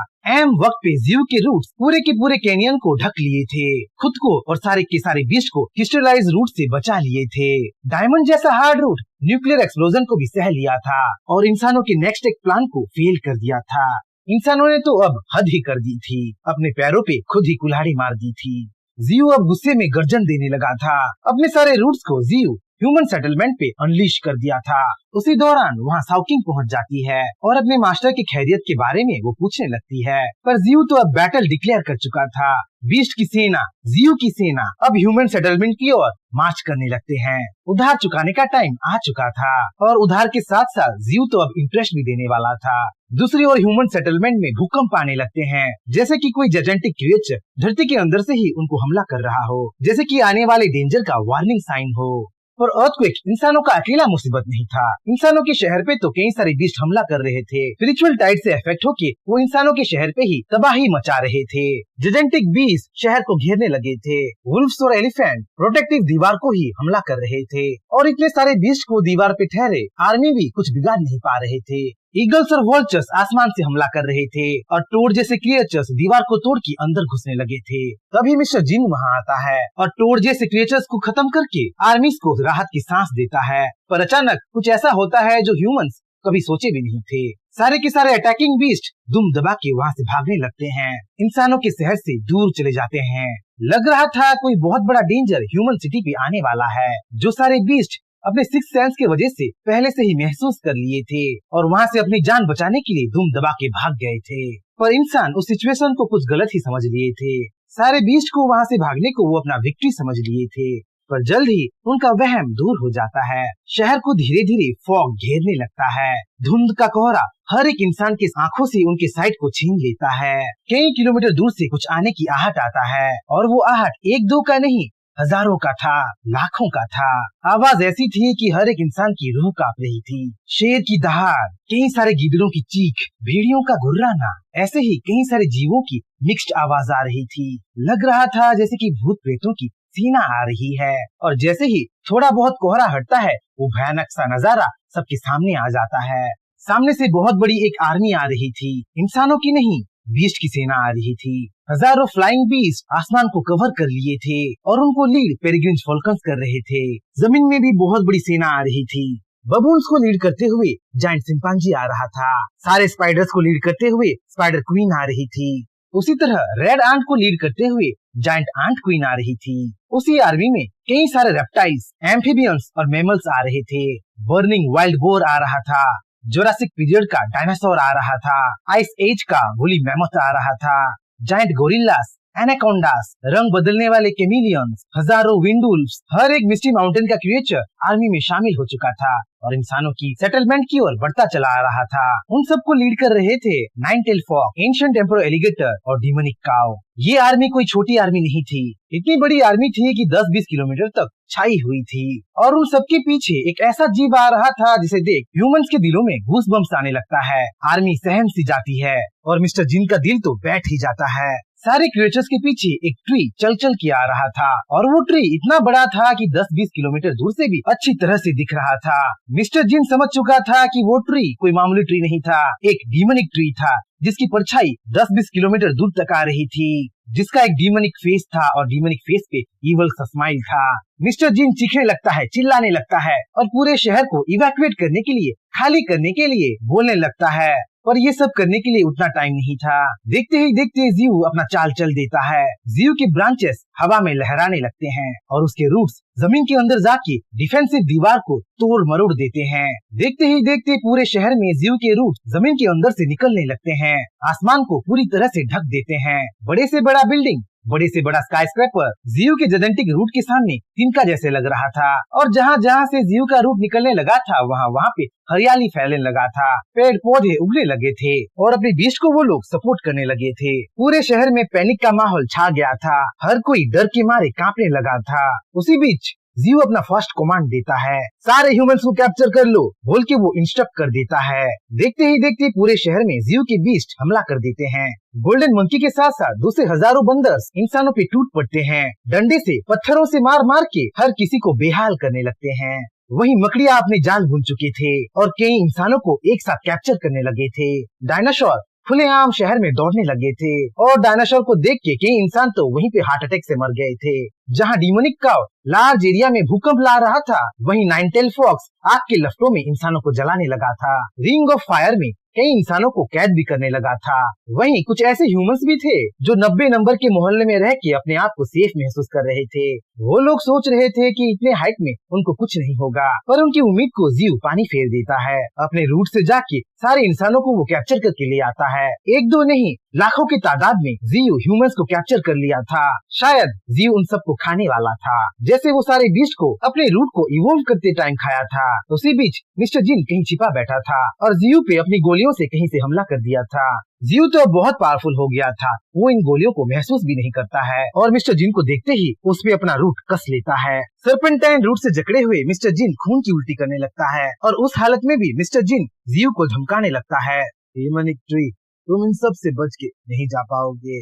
वक्त पे जियो के रूट्स पूरे के पूरे कैनियन को ढक लिए थे, खुद को और सारे के सारे बीस्ट को क्रिस्टलाइज रूट से बचा लिए थे। डायमंड जैसा हार्ड रूट न्यूक्लियर एक्सप्लोजन को भी सह लिया था और इंसानों के नेक्स्ट एक प्लान को फेल कर दिया था। इंसानों ने तो अब हद ही कर दी थी, अपने पैरों पे खुद ही कुल्हाड़ी मार दी थी। जियो अब गुस्से में गर्जन देने लगा था। अपने सारे रूट्स को जियो ह्यूमन सेटलमेंट पे अनलीश कर दिया था। उसी दौरान वहाँ साउकिंग पहुँच जाती है और अपने मास्टर की खैरियत के बारे में वो पूछने लगती है, पर जियो तो अब बैटल डिक्लेयर कर चुका था। बीस्ट की सेना, जियो की सेना अब ह्यूमन सेटलमेंट की ओर मार्च करने लगते हैं। उधार चुकाने का टाइम आ चुका था और उधार के साथ साथ जियो तो अब इंटरेस्ट भी देने वाला था। दूसरी ओर ह्यूमन सेटलमेंट में भूकंप आने लगते हैं, जैसे कि कोई जायंटिक क्रिएचर धरती के अंदर से ही उनको हमला कर रहा हो, जैसे कि आने वाले डेंजर का वार्निंग साइन हो। पर अर्थक्वेक इंसानों का अकेला मुसीबत नहीं था। इंसानों के शहर पे तो कई सारे बीस्ट हमला कर रहे थे। स्पिरिचुअल टाइड से अफेक्ट होके वो इंसानों के शहर पे ही तबाही मचा रहे थे। जायंटिक बीस्ट शहर को घेरने लगे थे। वुल्फ्स और एलिफेंट प्रोटेक्टिव दीवार को ही हमला कर रहे थे और इतने सारे बीस्ट को दीवार पे ठहरे आर्मी भी कुछ बिगाड़ नहीं पा रहे थे। ईगल्स और वोल्चर्स आसमान से हमला कर रहे थे और टोड जैसे क्रिएचर्स दीवार को तोड़ के अंदर घुसने लगे थे। तभी मिस्टर जिन वहाँ आता है और टोड जैसे क्रिएचर्स को खत्म करके आर्मीज को राहत की सांस देता है। पर अचानक कुछ ऐसा होता है जो ह्यूमंस कभी सोचे भी नहीं थे। सारे के सारे अटैकिंग बीस्ट दुम दबा के वहाँ से भागने लगते हैं, इंसानों के शहर से दूर चले जाते हैं। लग रहा था कोई बहुत बड़ा डेंजर ह्यूमन सिटी पे आने वाला है, जो सारे बीस्ट अपने सिक्स सेंस की वजह से पहले से ही महसूस कर लिए थे और वहाँ से अपनी जान बचाने के लिए दुम दबा के भाग गए थे। पर इंसान उस सिचुएशन को कुछ गलत ही समझ लिए थे। सारे बीस्ट को वहाँ से भागने को वो अपना विक्ट्री समझ लिए थे, पर जल्द ही उनका वहम दूर हो जाता है। शहर को धीरे धीरे फॉग घेरने लगता है। धुंध का कोहरा हर एक इंसान के आंखों से उनके साइट को छीन लेता है। कई किलोमीटर दूर से कुछ आने की आहट आता है और वो आहट एक दो का नहीं, हजारों का था, लाखों का था। आवाज ऐसी थी कि हर एक इंसान की रूह कांप रही थी। शेर की दहाड़, कई सारे गिदड़ों की चीख, भेड़ियों का गुर्राना, ऐसे ही कई सारे जीवों की मिक्स्ड आवाज आ रही थी। लग रहा था जैसे कि भूत प्रेतों की सीना आ रही है और जैसे ही थोड़ा बहुत कोहरा हटता है, वो भयानक सा नजारा सबके सामने आ जाता है। सामने से बहुत बड़ी एक आर्मी आ रही थी, इंसानों की नहीं, बीस्ट की सेना आ रही थी। हजारों फ्लाइंग बीस्ट आसमान को कवर कर लिए थे और उनको लीड पेरिग्रिन्स फॉल्कन्स कर रहे थे। जमीन में भी बहुत बड़ी सेना आ रही थी। बबून्स को लीड करते हुए जायंट चिंपांजी आ रहा था। सारे स्पाइडर्स को लीड करते हुए स्पाइडर क्वीन आ रही थी। उसी तरह रेड आंट को लीड करते हुए जायंट आंट क्वीन आ रही थी। उसी आर्मी में कई सारे रेप्टाइल्स, एम्फीबियंस और मैमल्स आ रहे थे। बर्निंग वाइल्ड बोर आ रहा था। जोरासिक पीरियड का डायनासोर आ रहा था। आइस एज का वुली मैमथ आ रहा था। जायंट गोरिल्लास, एनाकोंडास, रंग बदलने वाले केमिलियंस, हजारों विंडुल्फ्स, हर एक मिस्टी माउंटेन का क्रिएचर आर्मी में शामिल हो चुका था और इंसानों की सेटलमेंट की ओर बढ़ता चला आ रहा था। उन सबको लीड कर रहे थे nine tail fox, ancient emperor alligator और डिमोनिक काउ। ये आर्मी कोई छोटी आर्मी नहीं थी, इतनी बड़ी आर्मी थी कि 10-20 किलोमीटर तक छाई हुई थी और उन सबके पीछे एक ऐसा जीव आ रहा था जिसे देख ह्यूमंस के दिलों में गूज़बम्प्स आने लगता है। आर्मी सहम सी जाती है और मिस्टर जिन का दिल तो बैठ ही जाता है। सारे क्रिएचर्स के पीछे एक ट्री चल चल के आ रहा था और वो ट्री इतना बड़ा था कि 10-20 किलोमीटर दूर से भी अच्छी तरह से दिख रहा था। मिस्टर जिन समझ चुका था कि वो ट्री कोई मामूली ट्री नहीं था, एक डीमोनिक ट्री था जिसकी परछाई 10-20 किलोमीटर दूर तक आ रही थी, जिसका एक डीमोनिक फेस था और डीमोनिक फेस पे इवल सा स्माइल था। मिस्टर जिन चीखने लगता है, चिल्लाने लगता है और पूरे शहर को इवैक्यूएट करने के लिए, खाली करने के लिए बोलने लगता है। पर ये सब करने के लिए उतना टाइम नहीं था। देखते ही देखते जीव अपना चाल चल देता है। जीव के ब्रांचेस हवा में लहराने लगते हैं और उसके रूट्स जमीन के अंदर जाके डिफेंसिव दीवार को तोड़ मरोड़ देते हैं। देखते ही देखते पूरे शहर में जीव के रूट जमीन के अंदर से निकलने लगते हैं, आसमान को पूरी तरह से ढक देते हैं। बड़े से बड़ा बिल्डिंग, बड़े से बड़ा स्काईस्क्रैपर जीव के जेनेटिक रूट के सामने तिनका जैसे लग रहा था और जहाँ जहाँ से जीव का रूट निकलने लगा था वहाँ पे हरियाली फैलने लगा था, पेड़ पौधे उगने लगे थे और अपने बीस्ट को वो लोग सपोर्ट करने लगे थे। पूरे शहर में पैनिक का माहौल छा गया था, हर कोई डर के मारे कांपने लगा था। उसी बीच जीव अपना फर्स्ट कमांड देता है, सारे ह्यूमंस को कैप्चर कर लो बोल के वो इंस्ट्रक्ट कर देता है। देखते ही देखते पूरे शहर में जीव के बीस्ट हमला कर देते हैं। गोल्डन मंकी के साथ साथ दूसरे हजारों बंदर्स इंसानों पे टूट पड़ते हैं, डंडे से पत्थरों से मार मार के हर किसी को बेहाल करने लगते हैं। वहीं मकड़ियाँ अपनी जान भूल चुके थे और कई इंसानों को एक साथ कैप्चर करने लगे थे। डायनासोर खुलेआम शहर में दौड़ने लगे थे और डायनासोर को देख के कई इंसान तो वहीं पे हार्ट अटैक से मर गए थे। जहां डिमोनिक काउ लार्ज एरिया में भूकंप ला रहा था, वहीं नाइन-टेल फॉक्स आग के लपटों में इंसानों को जलाने लगा था। रिंग ऑफ फायर में कई इंसानों को कैद भी करने लगा था। वहीं कुछ ऐसे ह्यूमंस भी थे जो 90 नंबर के मोहल्ले में रह के अपने आप को सेफ महसूस कर रहे थे। वो लोग सोच रहे थे कि इतने हाइट में उनको कुछ नहीं होगा, पर उनकी उम्मीद को जीव पानी फेर देता है। अपने रूट से जाके सारे इंसानों को वो कैप्चर करके ले आता है। एक दो नहीं, लाखों की तादाद में जीव ह्यूमंस को कैप्चर कर लिया था। शायद जीव उन सबको खाने वाला था, जैसे वो सारे बीस्ट को अपने रूट को इवोल्व करते टाइम खाया था। उसी बीच मिस्टर जिन कहीं छिपा बैठा था और जीव पे अपनी गोलियों से कहीं से हमला कर दिया था। जीव तो बहुत पावरफुल हो गया था, वो इन गोलियों को महसूस भी नहीं करता है और मिस्टर जिन को देखते ही उस पे अपना रूट कस लेता है। सर्पेंटाइन रूट से जकड़े हुए मिस्टर जिन खून की उल्टी करने लगता है और उस हालत में भी मिस्टर जिन जीव को धमकाने लगता है, डीमोनिक ट्री, तुम इन सब से बच के नहीं जा पाओगे,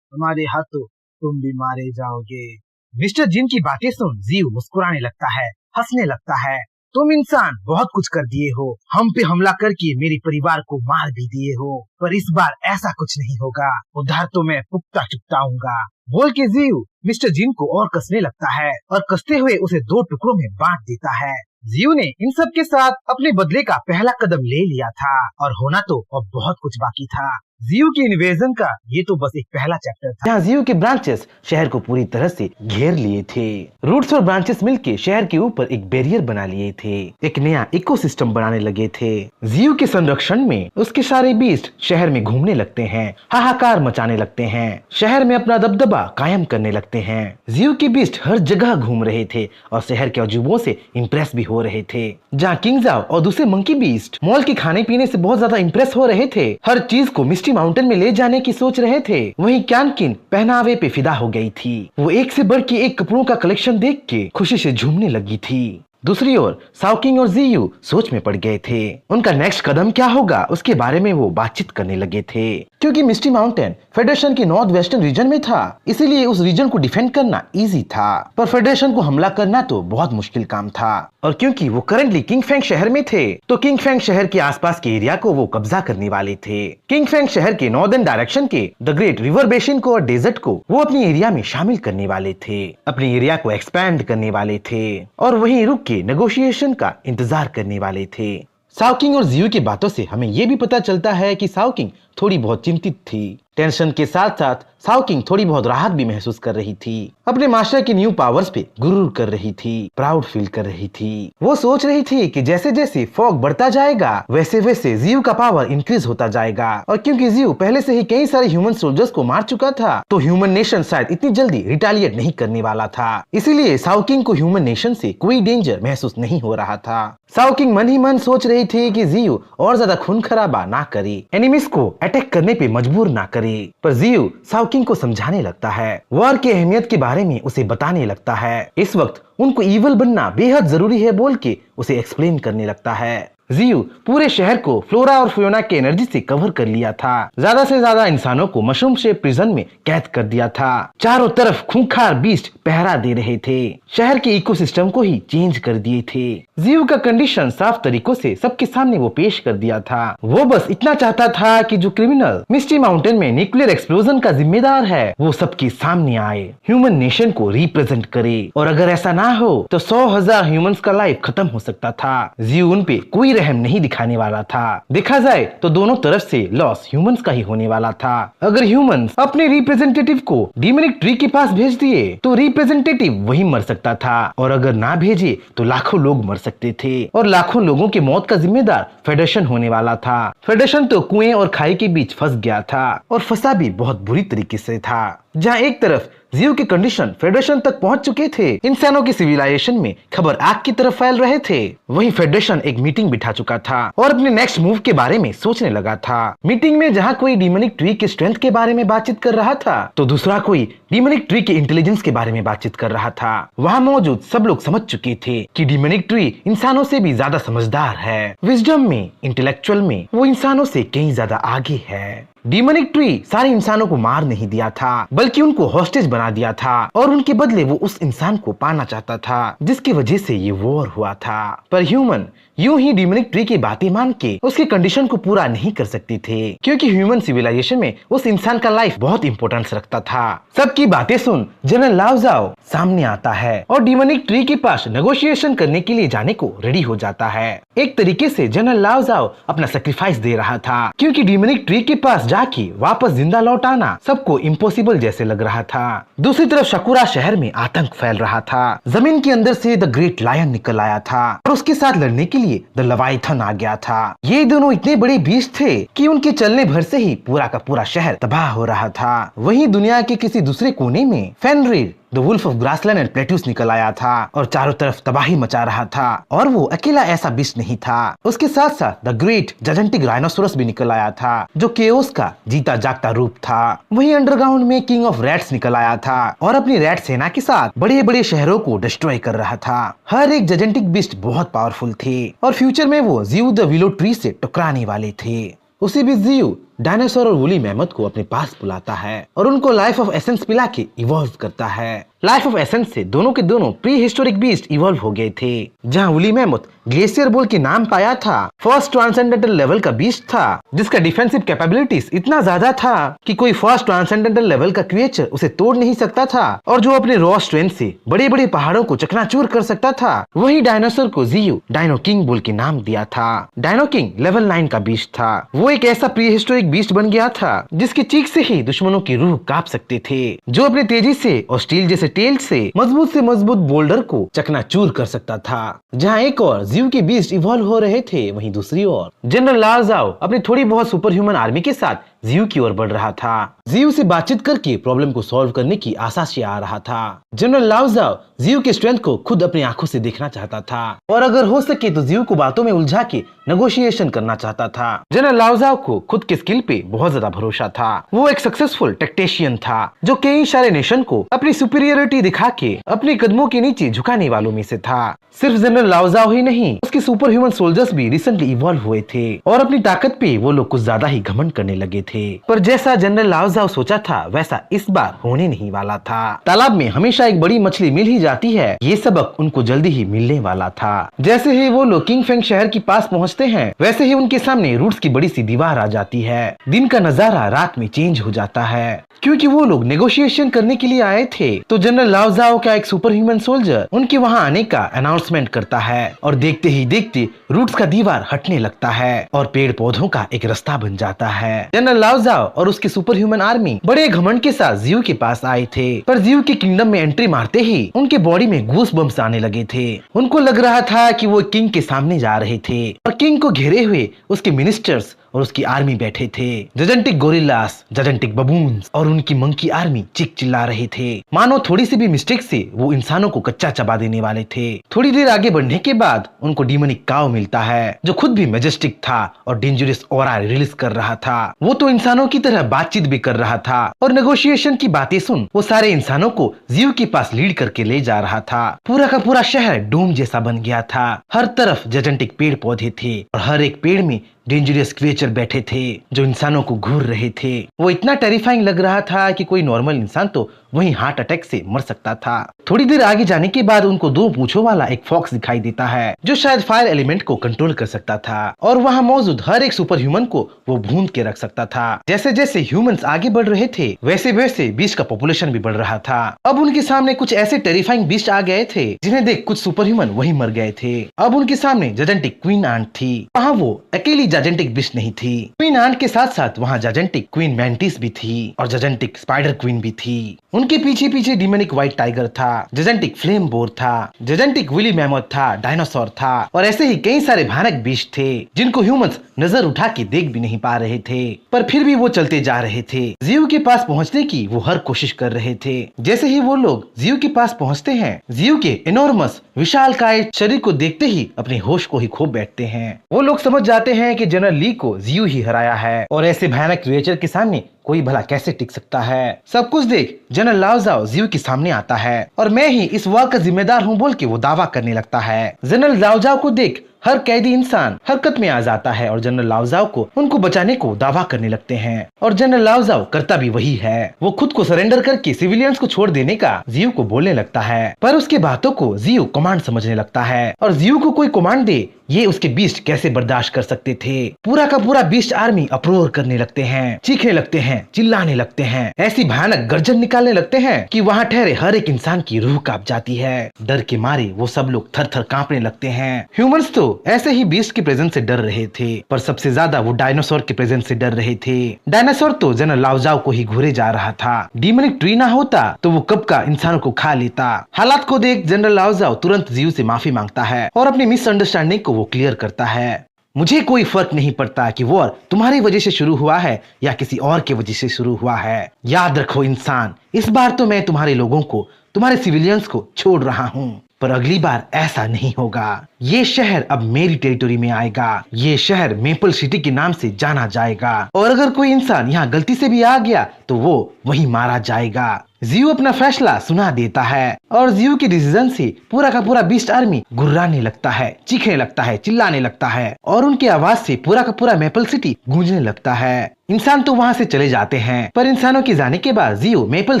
हमारे हाथों तुम भी मारे जाओगे। मिस्टर जिन की बातें सुन जीव मुस्कुराने लगता है, हंसने लगता है। तुम इंसान बहुत कुछ कर दिए हो, हम पे हमला करके मेरे परिवार को मार भी दिए हो, पर इस बार ऐसा कुछ नहीं होगा, उधार तो मैं पुख्ता चुकताऊंगा बोल के जीव मिस्टर जिन को और कसने लगता है और कसते हुए उसे 2 टुकड़ों में बांट देता है। जीव ने इन सब के साथ अपने बदले का पहला कदम ले लिया था और होना तो अब बहुत कुछ बाकी था। जीव के इन्वेजन का ये तो बस एक पहला चैप्टर था, जहाँ जीव के ब्रांचेस शहर को पूरी तरह से घेर लिए थे। रूट्स और ब्रांचेस मिलके शहर के ऊपर एक बैरियर बना लिए थे, एक नया इकोसिस्टम बनाने लगे थे। जीव के संरक्षण में उसके सारे बीस्ट शहर में घूमने लगते हैं, हाहाकार मचाने लगते हैं, शहर में अपना दबदबा कायम करने लगते हैं। जीव के बीस्ट हर जगह घूम रहे थे और शहर के अजूबों से इम्प्रेस भी हो रहे थे। जहाँ किंगजाओ और दूसरे मंकी बीस्ट मॉल के खाने पीने से बहुत ज्यादा इम्प्रेस हो रहे थे, हर चीज को मिस्टी माउंटेन में ले जाने की सोच रहे थे, वहीं क्यानकिन पहनावे पे फिदा हो गई थी। वो एक से बढ़ के एक कपड़ों का कलेक्शन देख के खुशी से झूमने लगी थी। दूसरी ओर साउकिंग और जीयू सोच में पड़ गए थे, उनका नेक्स्ट कदम क्या होगा उसके बारे में वो बातचीत करने लगे थे। क्योंकि मिस्टी माउंटेन फेडरेशन के नॉर्थ वेस्टर्न रीजन में था, इसीलिए उस रीजन को डिफेंड करना इजी था, पर फेडरेशन को हमला करना तो बहुत मुश्किल काम था। और क्योंकि वो करंटली किंगफेंग शहर में थे, तो किंगफेंग शहर के आसपास के एरिया को वो कब्जा करने वाले थे। किंगफेंग शहर के नॉर्दर्न डायरेक्शन के द ग्रेट रिवर बेसिन को और डेजर्ट को वो अपनी एरिया में शामिल करने वाले थे, अपने एरिया को एक्सपैंड करने वाले थे और वहीं रुक के नेगोशिएशन का इंतजार करने वाले थे। साउकिंग और जियू की बातों से हमें ये भी पता चलता है कि साउकिंग थोड़ी बहुत चिंतित थी। टेंशन के साथ साथ साओकिंग थोड़ी बहुत राहत भी महसूस कर रही थी। अपने मास्टर की न्यू पावर्स पे गुरूर कर रही थी, प्राउड फील कर रही थी। वो सोच रही थी कि जैसे जैसे फॉग बढ़ता जाएगा वैसे वैसे जियो का पावर इंक्रीज होता जाएगा। और क्योंकि जियो पहले से ही कई सारे ह्यूमन सोल्जर्स को मार चुका था तो ह्यूमन नेशन शायद इतनी जल्दी रिटेलिएट नहीं करने वाला था। इसीलिए साओकिंग को ह्यूमन नेशन से कोई डेंजर महसूस नहीं हो रहा था। साओकिंग मन ही मन सोच रही थी कि जियो और ज्यादा खून खराबा ना करे, एनिमीज को अटैक करने पे मजबूर ना करे। पर जियो साओकिंग को समझाने लगता है, वॉर की अहमियत के बारे में उसे बताने लगता है। इस वक्त उनको इविल बनना बेहद जरूरी है बोल के उसे एक्सप्लेन करने लगता है। जियो पूरे शहर को फ्लोरा और फियोना के एनर्जी से कवर कर लिया था। ज्यादा से ज्यादा इंसानों को मशरूम शेप प्रिजन में कैद कर दिया था। चारों तरफ खूंखार बीस्ट पहरा दे रहे थे, शहर के इकोसिस्टम को ही चेंज कर दिए थे। जियो का कंडीशन साफ तरीकों से सबके सामने वो पेश कर दिया था। वो बस इतना चाहता था कि जो क्रिमिनल मिस्टी माउंटेन में न्यूक्लियर एक्सप्लोजन का जिम्मेदार है वो सबके सामने आए, ह्यूमन नेशन को रिप्रेजेंट करे। और अगर ऐसा ना हो तो 100,000 ह्यूमंस का लाइफ खत्म हो सकता था। जियो उन पे कोई रहम नहीं दिखाने वाला था। देखा जाए तो दोनों तरफ से लॉस ह्यूमंस का ही होने वाला था। अगर ह्यूमंस अपने रिप्रेजेंटेटिव को डीमोनिक ट्री के पास भेज दिए तो रिप्रेजेंटेटिव वही मर सकता था, और अगर ना भेजे तो लाखों लोग मर सकते थे और लाखों लोगों की मौत का जिम्मेदार फेडरेशन होने वाला था। फेडरेशन तो कुएं और खाई के बीच फंस गया था और फंसा भी बहुत बुरी तरीके से था। जहाँ एक तरफ जियो के कंडीशन फेडरेशन तक पहुंच चुके थे, इंसानों की सिविलाइजेशन में खबर आग की तरफ फैल रहे थे, वहीं फेडरेशन एक मीटिंग बिठा चुका था और अपने नेक्स्ट मूव के बारे में सोचने लगा था। मीटिंग में जहां कोई डीमोनिक ट्री के स्ट्रेंथ के बारे में बातचीत कर रहा था तो दूसरा कोई डीमोनिक ट्री के इंटेलिजेंस के बारे में बातचीत कर रहा था। वहाँ मौजूद सब लोग समझ चुके थे कि डीमोनिक ट्री इंसानों से भी ज्यादा समझदार है। विजडम में, इंटेलेक्चुअल में वो इंसानों से कहीं ज्यादा आगे है। डीमोनिक ट्री सारे इंसानों को मार नहीं दिया था बल्कि उनको हॉस्टेज बना दिया था और उनके बदले वो उस इंसान को पाना चाहता था जिसकी वजह से ये वॉर हुआ था। पर ह्यूमन यूं ही डीमोनिक ट्री की बातें मान के उसके कंडीशन को पूरा नहीं कर सकते थे, क्योंकि ह्यूमन सिविलाइजेशन में उस इंसान का लाइफ बहुत इंपॉर्टेंस रखता था। सबकी बातें सुन जनरल लाओ जाओ सामने आता है और डीमोनिक ट्री के पास नेगोशिएशन करने के लिए जाने को रेडी हो जाता है। एक तरीके से जनरल लाओ जाओ अपना सेक्रीफाइस दे रहा था, क्योंकि डीमोनिक ट्री के पास जाके वापस जिंदा लौट आना सबको इम्पॉसिबल जैसे लग रहा था। दूसरी तरफ शकुरा शहर में आतंक फैल रहा था। जमीन के अंदर से द ग्रेट लायन निकल आया था और उसके साथ लड़ने के लिए द लवाइथन आ गया था। ये दोनों इतने बड़े बीस्ट थे कि उनके चलने भर से ही पूरा का पूरा शहर तबाह हो रहा था। वहीं दुनिया के किसी दूसरे कोने में Fenrir the wolf of grassland and plateaus निकल आया था और चारों तरफ तबाही मचा रहा था। और वो अकेला ऐसा बीस्ट नहीं था, उसके साथ साथ द ग्रेट जायंटिक राइनोसोरस भी निकल आया था जो केओस का जीता जागता रूप था। वहीं अंडरग्राउंड में किंग ऑफ रैट्स निकल आया था और अपनी रैट सेना के साथ बड़े बड़े शहरों को डिस्ट्रॉय कर रहा था। हर एक जायंटिक बीस्ट बहुत पावरफुल थे और फ्यूचर में वो जियो द विलो ट्री से टकराने वाले थे। उसी बीच जियो डायनासोर और वुली मैमथ को अपने पास बुलाता है और उनको लाइफ ऑफ एसेंस पिला के इवॉल्व करता है। लाइफ ऑफ एसेंस से दोनों के दोनों प्री हिस्टोरिक बीस्ट इवॉल्व हो गए थे। जहां वुली मैमथ ग्लेशियर बोल के नाम पाया था, फर्स्ट ट्रांसेंडेंटल लेवल का बीस्ट था जिसका डिफेंसिव कैपेबिलिटीज इतना ज्यादा था कि कोई फर्स्ट ट्रांसेंडेंटल लेवल का क्रिएचर उसे तोड़ नहीं सकता था और जो अपने रॉ स्ट्रेंथ से बड़े बड़े पहाड़ों को चकनाचूर कर सकता था। वही डायनासोर को जियो डायनो किंग बोल के नाम दिया था। डायनो किंग लेवल 9 का बीस्ट था। वो एक ऐसा प्री हिस्टोरिक बीस्ट बन गया था जिसकी चीख से ही दुश्मनों की रूह कांप सकते थे, जो अपनी तेजी से और स्टील जैसे टेल से मजबूत बोल्डर को चकनाचूर कर सकता था। जहां एक और जियो के बीस्ट इवॉल्व हो रहे थे, वहीं दूसरी ओर जनरल लाओ जाओ अपनी थोड़ी बहुत सुपर ह्यूमन आर्मी के साथ जियो की ओर बढ़ रहा था। जियो से बातचीत करके प्रॉब्लम को सॉल्व करने की आशा से आ रहा था। जनरल लाओ जाओ जियो के स्ट्रेंथ को खुद अपनी आंखों से देखना चाहता था और अगर हो सके तो जियो को बातों में उलझा के नेगोशिएशन करना चाहता था। जनरल लाओ जाओ को खुद के स्किल पे बहुत ज्यादा भरोसा था। वो एक सक्सेसफुल टैक्टिशियन था जो कई सारे नेशन को अपनी सुपीरियरिटी दिखा के अपने कदमों के नीचे झुकाने वालों में से था। सिर्फ जनरल लाओ जाओ ही नहीं, उसके सुपर ह्यूमन सोल्जर्स भी रिसेंटली इवॉल्व हुए थे और अपनी ताकत पे वो लोग कुछ ज्यादा ही घमंड करने लगे थे। पर जैसा जनरल लाओ जाओ सोचा था वैसा इस बार होने नहीं वाला था। तालाब में हमेशा एक बड़ी मछली मिल ही जाती है, ये सबक उनको जल्दी ही मिलने वाला था। जैसे ही वो लोग किंग फेंग शहर के पास पहुंचते हैं वैसे ही उनके सामने रूट्स की बड़ी सी दीवार आ जाती है। दिन का नजारा रात में चेंज हो जाता है क्योंकि वो लोग नेगोशिएशन करने के लिए आए थे। तो जनरल लाओ जाओ का एक सुपर ह्यूमन सोल्जर उनके वहां आने का अनाउंसमेंट करता है और देखते ही देखते रूट्स का दीवार हटने लगता है और पेड़ पौधों का एक रास्ता बन जाता है। जनरल लाओ जाओ और उसकी सुपर ह्यूमन आर्मी बड़े घमंड के साथ जियो के पास आए थे, पर जियो के किंगडम में एंट्री मारते ही उनके बॉडी में गूस बम्स आने लगे थे। उनको लग रहा था कि वो किंग के सामने जा रहे थे और किंग को घेरे हुए उसके मिनिस्टर्स और उसकी आर्मी बैठे थे। जजेंटिक गोरिल्लास, जजेंटिक बबून्स और उनकी मंकी आर्मी चीख चिल्ला रहे थे, मानो थोड़ी सी भी मिस्टेक से वो इंसानों को कच्चा चबा देने वाले थे। थोड़ी देर आगे बढ़ने के बाद उनको डीमोनिक काऊ मिलता है, जो खुद भी मैजेस्टिक था और डेंजरस ऑरा रिलीज कर रहा था। वो तो इंसानों की तरह बातचीत भी कर रहा था और नेगोशिएशन की बातें सुन वो सारे इंसानों को जियो के पास लीड करके ले जा रहा था। पूरा का पूरा शहर डूम जैसा बन गया था। हर तरफ जजेंटिक पेड़ पौधे थे और हर एक पेड़ में डेंजरस क्रिएचर बैठे थे जो इंसानों को घूर रहे थे। वो इतना टेरिफाइंग लग रहा था कि कोई नॉर्मल इंसान तो वहीं हार्ट अटैक से मर सकता था। थोड़ी देर आगे जाने के बाद उनको 2 पूंछों वाला एक फॉक्स दिखाई देता है, जो शायद फायर एलिमेंट को कंट्रोल कर सकता था और वहाँ मौजूद हर एक सुपर ह्यूमन को वो भूंद के रख सकता था। जैसे जैसे ह्यूमंस आगे बढ़ रहे थे वैसे वैसे बीस्ट का पॉपुलेशन भी बढ़ रहा था। अब उनके सामने कुछ ऐसे टेरिफाइंग बीस्ट आ गए थे जिन्हें देख कुछ सुपर ह्यूमन वहीं मर गए थे। अब उनके सामने जजेंटिक क्वीन आंट थी। वहाँ वो अकेली जजेंटिक बीस्ट नहीं थी, क्वीन आंट के साथ साथ वहाँ जजेंटिक क्वीन मैंटिस भी थी और जजेंटिक स्पाइडर क्वीन भी थी। उनके पीछे पीछे डिमोनिक व्हाइट टाइगर था, जजेंटिक फ्लेम बोर था, जजेंटिक विली मैमोथ था, डायनासोर था और ऐसे ही कई सारे भयानक बीस्ट थे जिनको ह्यूमंस नजर उठा के देख भी नहीं पा रहे थे, पर फिर भी वो चलते जा रहे थे। जियो के पास पहुंचने की वो हर कोशिश कर रहे थे। जैसे ही वो लोग जियो के पास पहुंचते हैं, जियो के एनॉर्मस विशालकाय शरीर को देखते ही अपने होश को ही खो बैठते हैं। वो लोग समझ जाते हैं कि जनरल ली को जियो ही हराया है और ऐसे भयानक क्रिएचर के सामने कोई भला कैसे टिक सकता है। सब कुछ देख जनरल लाओ जाओ जियो के सामने आता है और मैं ही इस वॉर का जिम्मेदार हूँ बोल के वो दावा करने लगता है। जनरल लाओ जाओ को देख हर कैदी इंसान हरकत में आ जाता है और जनरल लाओ जाओ को उनको बचाने को दावा करने लगते हैं और जनरल लाओ जाओ करता भी वही है। वो खुद को सरेंडर करके सिविलियंस को छोड़ देने का जियो को बोलने लगता है, पर उसके बातों को जियो कमांड समझने लगता है और जियो को कोई कमांड दे ये उसके बीस्ट कैसे बर्दाश्त कर सकते थे। पूरा का पूरा बीस्ट आर्मी अप्रोर करने लगते हैं, चीखने लगते हैं, चिल्लाने लगते हैं, ऐसी भयानक गर्जन निकालने लगते हैं कि वहाँ ठहरे हर एक इंसान की रूह कांप जाती है। डर के मारे वो सब लोग थर थर कांपने लगते हैं। ह्यूमंस तो ऐसे ही बीस्ट के प्रेजेंस से डर रहे थे, पर सबसे ज्यादा वो डायनासोर के प्रेजेंस से डर रहे थे। डायनासोर तो जनरल लाओ जाओ को ही घूरे जा रहा था। डीमोनिक ट्री ना होता तो वो कब का इंसानों को खा लेता। हालात को देख जनरल लाओ जाओ तुरंत जियो से माफी मांगता है और अपनी मिसअंडरस्टैंडिंग को वो क्लियर करता है। मुझे कोई फर्क नहीं पड़ता कि वॉर तुम्हारी वजह से शुरू हुआ है या किसी और की वजह से शुरू हुआ है। याद रखो इंसान, इस बार तो मैं तुम्हारे लोगों को, तुम्हारे सिविलियंस को छोड़ रहा हूँ, पर अगली बार ऐसा नहीं होगा। ये शहर अब मेरी टेरिटोरी में आएगा। ये शहर मेपल सिटी के नाम से जाना जाएगा और अगर कोई इंसान यहाँ गलती से भी आ गया तो वो वहीं मारा जाएगा। जियो अपना फैसला सुना देता है और जियो के डिसीजन से पूरा का पूरा बीस्ट आर्मी गुर्राने लगता है, चीखने लगता है, चिल्लाने लगता है और उनकी आवाज से पूरा का पूरा मेपल सिटी गूंजने लगता है। इंसान तो वहाँ से चले जाते हैं, पर इंसानों के जाने के बाद जियो मेपल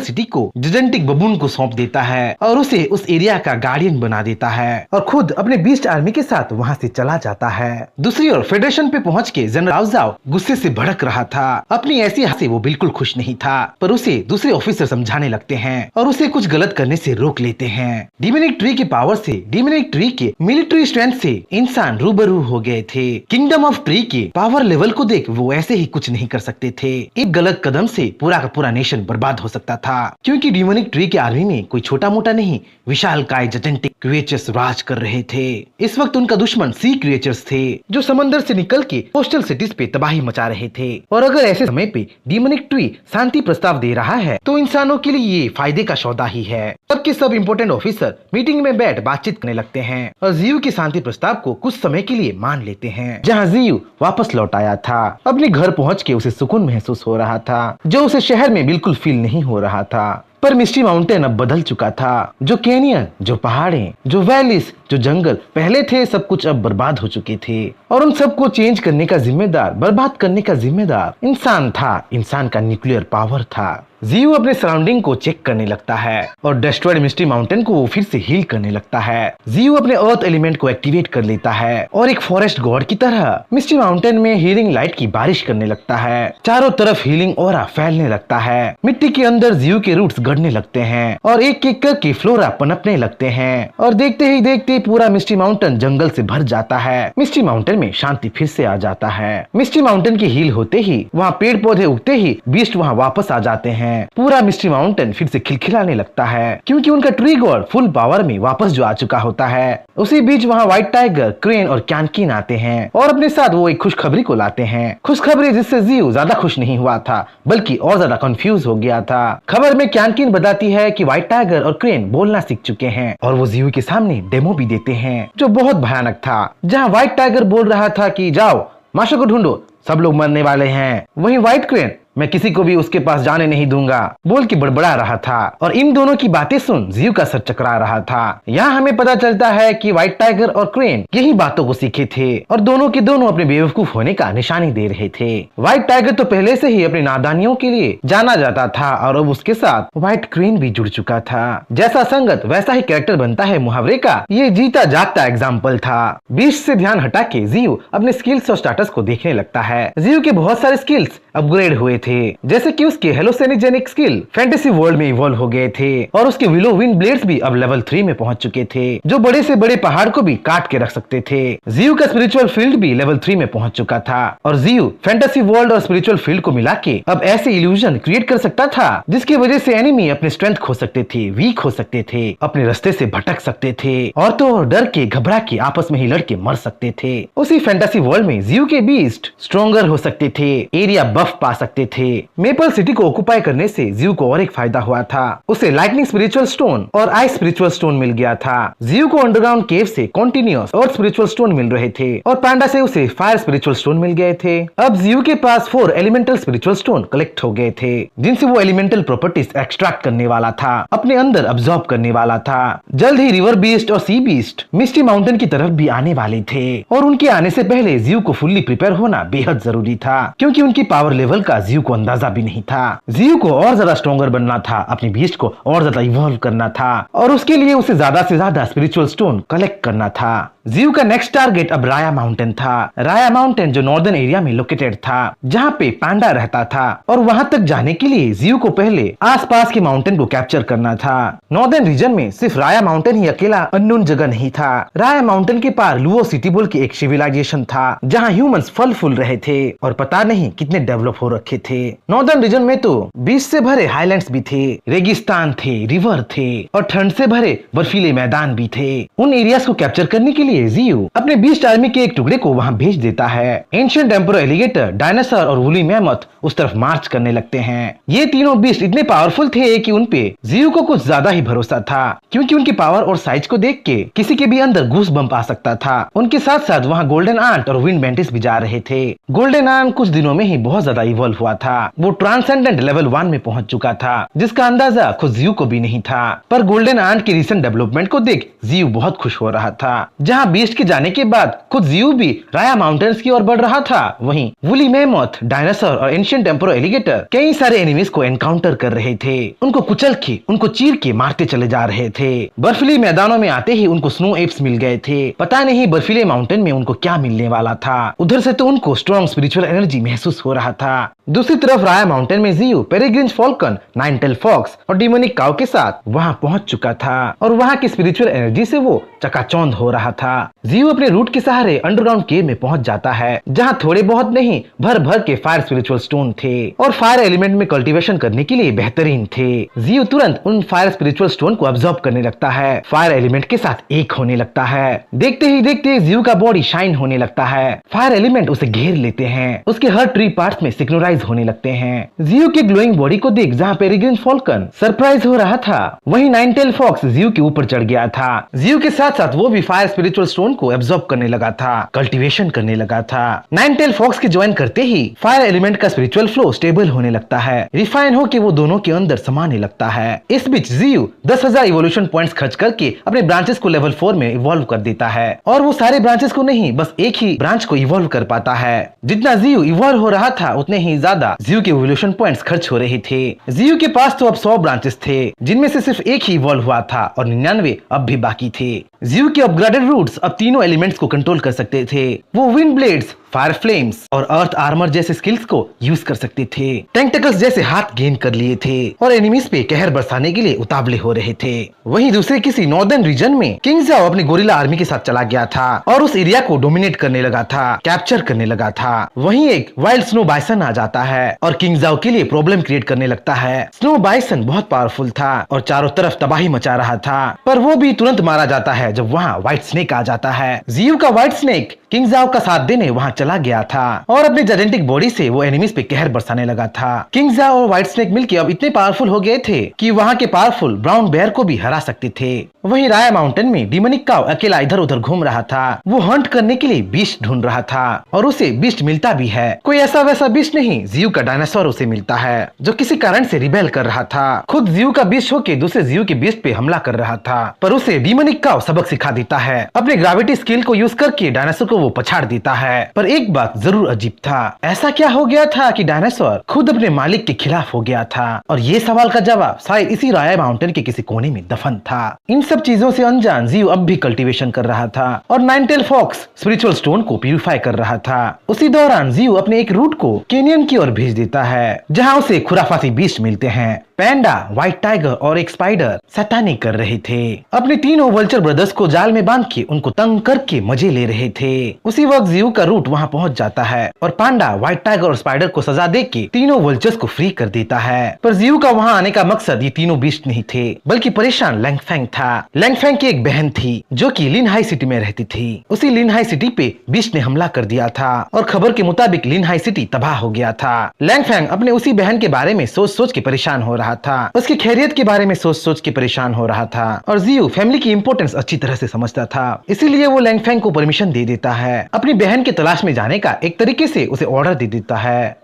सिटी को जजेंटिक बबून को सौंप देता है और उसे उस एरिया का गार्डियन बना देता है और खुद अपने बीस्ट आर्मी के साथ वहाँ से चला जाता है। दूसरी ओर फेडरेशन पे पहुँच के जनरल लाओ जाओ गुस्से से भड़क रहा था। अपनी ऐसी हार से वो बिल्कुल खुश नहीं था, पर उसे दूसरे ऑफिसर समझाने लगते हैं और उसे कुछ गलत करने से रोक लेते हैं। डीमोनिक ट्री के पावर से, डीमोनिक ट्री के मिलिट्री स्ट्रेंथ से इंसान रूबरू हो गए थे। किंगडम ऑफ ट्री के पावर लेवल को देख वो ऐसे ही कुछ नहीं कर सकते थे। एक गलत कदम से पूरा का पूरा नेशन बर्बाद हो सकता था, क्योंकि डीमोनिक ट्री के आर्मी में कोई छोटा मोटा नहीं विशालकाय जजेंटिक क्रिएचर्स राज कर रहे थे। इस वक्त उनका दुश्मन सी क्रिएचर्स थे जो समंदर से निकल के कोस्टल सिटीज पे तबाही मचा रहे थे। और अगर ऐसे समय पे डीमोनिक ट्री शांति प्रस्ताव दे रहा है तो इंसानों के लिए ये फायदे का सौदा ही है। सबके सब इम्पोर्टेंट ऑफिसर मीटिंग में बैठ बातचीत करने लगते हैं और जियो के शांति प्रस्ताव को कुछ समय के लिए मान लेते हैं। जहाँ जियो वापस लौट आया था, अपने घर पहुँच के उसे सुकून महसूस हो रहा था, जो उसे शहर में बिल्कुल फील नहीं हो रहा था। पर मिस्टी माउंटेन अब बदल चुका था। जो कैनियन, जो पहाड़ें, जो वैलीज, जो जंगल पहले थे, सब कुछ अब बर्बाद हो चुके थे और उन सबको चेंज करने का जिम्मेदार, बर्बाद करने का जिम्मेदार इंसान था। इंसान का न्यूक्लियर पावर था। जियो अपने सराउंडिंग को चेक करने लगता है और डेस्ट्रॉयड मिस्ट्री माउंटेन को फिर से हील करने लगता है। जियो अपने अर्थ एलिमेंट को एक्टिवेट कर लेता है और एक फॉरेस्ट गॉड की तरह मिस्ट्री माउंटेन में हीलिंग लाइट की बारिश करने लगता है। चारों तरफ हीलिंग ऑरा फैलने लगता है। मिट्टी के अंदर जियो के रूट्स गड़ने लगते हैं और एक एक करके फ्लोरा पनपने लगते हैं और देखते ही देखते पूरा मिस्ट्री माउंटेन जंगल से भर जाता है। मिस्ट्री माउंटेन में शांति फिर से आ जाता है। मिस्ट्री माउंटेन की हील होते ही वहाँ पेड़ पौधे उगते ही बीस्ट वहाँ वापस आ जाते हैं। पूरा मिस्ट्री माउंटेन फिर से खिलखिलाने लगता है क्योंकि उनका ट्री गॉड फुल पावर में वापस जो आ चुका होता है। उसी बीच वहाँ व्हाइट टाइगर, क्रेन और कैनकिन आते हैं और अपने साथ वो एक खुशखबरी को लाते हैं। खुशखबरी जिससे जियो ज्यादा खुश नहीं हुआ था बल्कि और ज्यादा कंफ्यूज हो गया था। खबर में कैनकिन बताती है कि व्हाइट टाइगर और क्रेन बोलना सीख चुके हैं और वो जियो के सामने डेमो भी देते हैं जो बहुत भयानक था। जहाँ व्हाइट टाइगर बोल रहा था कि जाओ माशा को ढूंढो, सब लोग मरने वाले हैं, वहीं व्हाइट क्रेन मैं किसी को भी उसके पास जाने नहीं दूंगा बोल के बड़बड़ा रहा था और इन दोनों की बातें सुन जियो का सर चकरा रहा था। यहाँ हमें पता चलता है कि व्हाइट टाइगर और क्रेन यही बातों को सीखे थे और दोनों के दोनों अपने बेवकूफ होने का निशानी दे रहे थे। व्हाइट टाइगर तो पहले से ही अपनी नादानियों के लिए जाना जाता था और अब उसके साथ व्हाइट क्रेन भी जुड़ चुका था। जैसा संगत वैसा ही कैरेक्टर बनता है मुहावरे का ये जीता जागता एग्जाम्पल था। बीच से ध्यान हटा के जियो अपने स्किल्स और स्टेटस को देखने लगता है। जियो के बहुत सारे स्किल्स अपग्रेड हुए थे जैसे कि उसके हेलोसेनिजेनिक स्किल फैंटेसी वर्ल्ड में इवॉल्व हो गए थे और उसके विलो विंड ब्लेड्स भी अब लेवल 3 में पहुंच चुके थे जो बड़े से बड़े पहाड़ को भी काट के रख सकते थे। जियो का स्पिरिचुअल फील्ड भी लेवल 3 में पहुंच चुका था और जियो फैंटेसी वर्ल्ड और स्पिरिचुअल फील्ड को मिला के अब ऐसे इल्यूजन क्रिएट कर सकता था जिसकी वजह से एनिमी अपने स्ट्रेंथ खो सकते थे, वीक हो सकते थे, अपने रास्ते से भटक सकते थे और तो और डर के घबरा के आपस में ही लड़के मर सकते थे। उसी फैंटेसी वर्ल्ड में जियो के बीस्ट स्ट्रॉन्गर हो सकते थे, एरिया बफ पा सकते थे। मेपल सिटी को ऑक्युपाई करने से जियो को और एक फायदा हुआ था, उसे लाइटनिंग स्पिरिचुअल स्टोन और आइस स्पिरिचुअल स्टोन मिल गया था। जियो को अंडरग्राउंड केव से कॉन्टिन्यूअस और स्पिरिचुअल स्टोन मिल रहे थे और पांडा से उसे फायर स्पिरिचुअल स्टोन मिल गए थे। अब जियो के पास 4 एलिमेंटल स्पिरिचुअल स्टोन कलेक्ट हो गए थे जिनसे वो एलिमेंटल प्रॉपर्टीज एक्सट्रैक्ट करने वाला था, अपने अंदर अब्सॉर्ब करने वाला था। जल्द ही रिवर बीस्ट और सी बीस्ट मिस्टी माउंटेन की तरफ भी आने वाले थे और उनके आने से पहले जियो को फुल्ली प्रिपेयर होना बेहद जरूरी था क्योंकि उनकी पावर लेवल का जियो को अंदाजा भी नहीं था। जियो को और ज्यादा स्ट्रॉन्गर बनना था, अपने बीस्ट को और ज्यादा इवॉल्व करना था और उसके लिए उसे ज्यादा से ज्यादा स्पिरिचुअल स्टोन कलेक्ट करना था। जियो का नेक्स्ट टारगेट अब राया माउंटेन था। राया माउंटेन जो नॉर्दर्न एरिया में लोकेटेड था जहाँ पे पांडा रहता था और वहाँ तक जाने के लिए जियो को पहले आसपास के माउंटेन को कैप्चर करना था। नॉर्दर्न रीजन में सिर्फ राया माउंटेन ही अकेला अननोन जगह नहीं था। राया माउंटेन के पार लुओ सिटी बोल के एक सिविलाइजेशन था जहाँ ह्यूमंस फल फूल रहे थे और पता नहीं कितने डेवलप हो रखे थे। नॉर्दर्न रीजन में तो बीच से भरे हाईलैंड्स भी थे, रेगिस्तान थे, रिवर थे और ठंड से भरे बर्फीले मैदान भी थे। उन एरियाज को कैप्चर करने के लिए जियो अपने बीस्ट आर्मी के एक टुकड़े को वहां भेज देता है। एंशिएंट एम्परर एलिगेटर, डायनासोर और वुली मैमथ उस तरफ मार्च करने लगते हैं। ये तीनों बीस्ट इतने पावरफुल थे कि उन पे जियो को कुछ ज्यादा ही भरोसा था क्योंकि उनकी पावर और साइज को देख के किसी के भी अंदर गूस बम्प आ सकता था। उनके साथ साथ वहाँ गोल्डन आंट और विंड मेंटिस भी जा रहे थे। गोल्डन आंट कुछ दिनों में ही बहुत ज्यादा इवॉल्व हुआ था, वो ट्रांसेंडेंट लेवल 1 में पहुंच चुका था जिसका अंदाजा खुद जियो को भी नहीं था। पर गोल्डन आंट की रिसेंट डेवलपमेंट को देख जियो बहुत खुश हो रहा था। जहाँ बीस्ट के जाने के बाद खुद जियो भी राया माउंटेन्स की ओर बढ़ रहा था, वहीं वुली मैमथ, डायनासोर और एंशिएंट एम्परर एलिगेटर कई सारे एनिमीज को एनकाउंटर कर रहे थे। उनको कुचल के, उनको चीर के मारते चले जा रहे थे। बर्फीले मैदानों में आते ही उनको स्नो एप्स मिल गए थे। पता नहीं बर्फीले माउंटेन में उनको क्या मिलने वाला था। उधर से तो उनको स्ट्रॉन्ग स्पिरिचुअल एनर्जी महसूस हो रहा था। दूसरी तरफ राया माउंटेन में जियो peregrine Falcon, nine tail fox और डिमोनिक काउ के साथ वहां पहुंच चुका था और वहां की स्पिरिचुअल एनर्जी से वो चकाचौंध हो रहा था। जियो अपने रूट के सहारे अंडरग्राउंड केव में पहुंच जाता है जहां थोड़े बहुत नहीं भर भर के फायर स्पिरिचुअल स्टोन थे और फायर एलिमेंट में कल्टीवेशन करने के लिए बेहतरीन थे। जियो तुरंत उन फायर स्पिरिचुअल स्टोन को अब्सॉर्ब करने लगता है, फायर एलिमेंट के साथ एक होने लगता है। देखते ही देखते जियो का बॉडी शाइन होने लगता है। फायर एलिमेंट उसे घेर लेते हैं, उसके हर ट्री पार्ट्स में सिंक्रोनाइज होने लगते हैं। जियो के ग्लोइंग बॉडी को देख जहाँ पेरेग्रिन फॉल्कन सरप्राइज हो रहा था, वहीं नाइन टेल फॉक्स जियो के ऊपर चढ़ गया था। जियो के साथ साथ वो भी फायर स्पिरिचुअल स्टोन को एब्जॉर्ब करने लगा था, कल्टीवेशन करने लगा था। नाइन टेल फॉक्स के ज्वाइन करते ही फायर एलिमेंट का स्पिरिचुअल फ्लो स्टेबल होने लगता है, रिफाइन होकर वो दोनों के अंदर समाने लगता है। इस बीच जियो 10,000 इवोल्यूशन पॉइंट्स खर्च करके अपने ब्रांचेस को लेवल 4 में इवॉल्व कर देता है और वो सारे ब्रांचेस को नहीं, बस एक ही ब्रांच को इवॉल्व कर पाता है। जितना जियो इवॉल्व हो रहा था उतने ही ज्यादा जियो के इवोल्यूशन पॉइंट्स खर्च हो रहे थे। जियो के पास तो अब 100 ब्रांचेस थे, जिनमें से सिर्फ एक ही इवॉल्व हुआ था और 99 अब भी बाकी थे। जियो के अपग्रेडेड रूट्स अब तीनों एलिमेंट्स को कंट्रोल कर सकते थे। वो विंड ब्लेड्स, फायर फ्लेम्स और अर्थ आर्मर जैसे स्किल्स को यूज कर सकते थे। टेंटेकल्स जैसे हाथ गेन कर लिए थे और एनिमीज पे कहर बरसाने के लिए उतावले हो रहे थे। वहीं दूसरे किसी नॉर्दर्न रीजन में किंग जाओ अपनी गोरिल्ला आर्मी के साथ चला गया था और उस एरिया को डोमिनेट करने लगा था, कैप्चर करने लगा था। वहीं एक वाइल्ड स्नो बाइसन आ जाता है और किंग जाओ के लिए प्रॉब्लम क्रिएट करने लगता है। स्नो बाइसन बहुत पावरफुल था और चारों तरफ तबाही मचा रहा था, पर वो भी तुरंत मारा जाता है जब वहाँ व्हाइट स्नेक आ जाता है। जियो का व्हाइट स्नेक किंग जाओ का साथ देने वहाँ चला गया था और अपनी जायंटिक बॉडी से वो एनिमीज पे कहर बरसाने लगा था। किंग जाओ और व्हाइट स्नेक मिलकर अब इतने पावरफुल हो गए थे कि वहाँ के पावरफुल ब्राउन बेयर को भी हरा सकते थे। वहीं राया माउंटेन में डिमोनिक काऊ अकेला इधर उधर घूम रहा था। वो हंट करने के लिए बीस्ट ढूंढ रहा था और उसे बीस्ट मिलता भी है। कोई ऐसा वैसा बीस्ट नहीं, जियो का डायनासोर उसे मिलता है जो किसी कारण से रिबेल कर रहा था। खुद जियो का बीस्ट होके दूसरे जियो के बीस्ट पे हमला कर रहा था, पर उसे डिमोनिक काऊ सबक सिखा देता है। अपने ग्रेविटी स्किल को यूज करके डायनासोर को वो पछाड़ देता है। पर एक बात जरूर अजीब था, ऐसा क्या हो गया था कि डायनासोर खुद अपने मालिक के खिलाफ हो गया था? और ये सवाल का जवाब शायद इसी राया माउंटेन के किसी कोने में दफन था। इन सब चीजों से अनजान जियो अब भी कल्टीवेशन कर रहा था और nine tail fox spiritual stone को प्यूरिफाई कर रहा था। उसी दौरान जियो अपने एक रूट को केनियन की ओर भेज देता है, जहाँ उसे खुराफाती बीस्ट मिलते हैं। पैंडा, व्हाइट टाइगर और एक स्पाइडर सैतानी कर रहे थे। अपने तीनों वल्चर ब्रदर्स को जाल में बांध के उनको तंग करके मजे ले रहे थे। उसी वक्त जियो का रूट वहां पहुंच जाता है और पांडा, व्हाइट टाइगर और स्पाइडर को सजा दे के तीनों वल्चर्स को फ्री कर देता है। पर जियो का वहां आने का मकसद ये तीनों बीस्ट नहीं थे, बल्कि परेशान लैंगफेंग था। लैंगफेंग की एक बहन थी जो कि लिन हाई सिटी में रहती थी। उसी लिन हाई सिटी पे बीस्ट ने हमला कर दिया था और खबर के मुताबिक लिन हाई सिटी तबाह हो गया था। लैंगफेंग अपने उसी बहन के बारे में सोच सोच के परेशान हो रहा था, उसकी खैरियत के बारे में सोच सोच के परेशान हो रहा था। और जियो फैमिली की इंपॉर्टेंस अच्छी तरह से समझता था, इसीलिए वो लैंगफेंग को परमिशन दे देता है। अपनी बहन की तलाश में जाने का एक तरीके से उसे ऑर्डर दे देता है।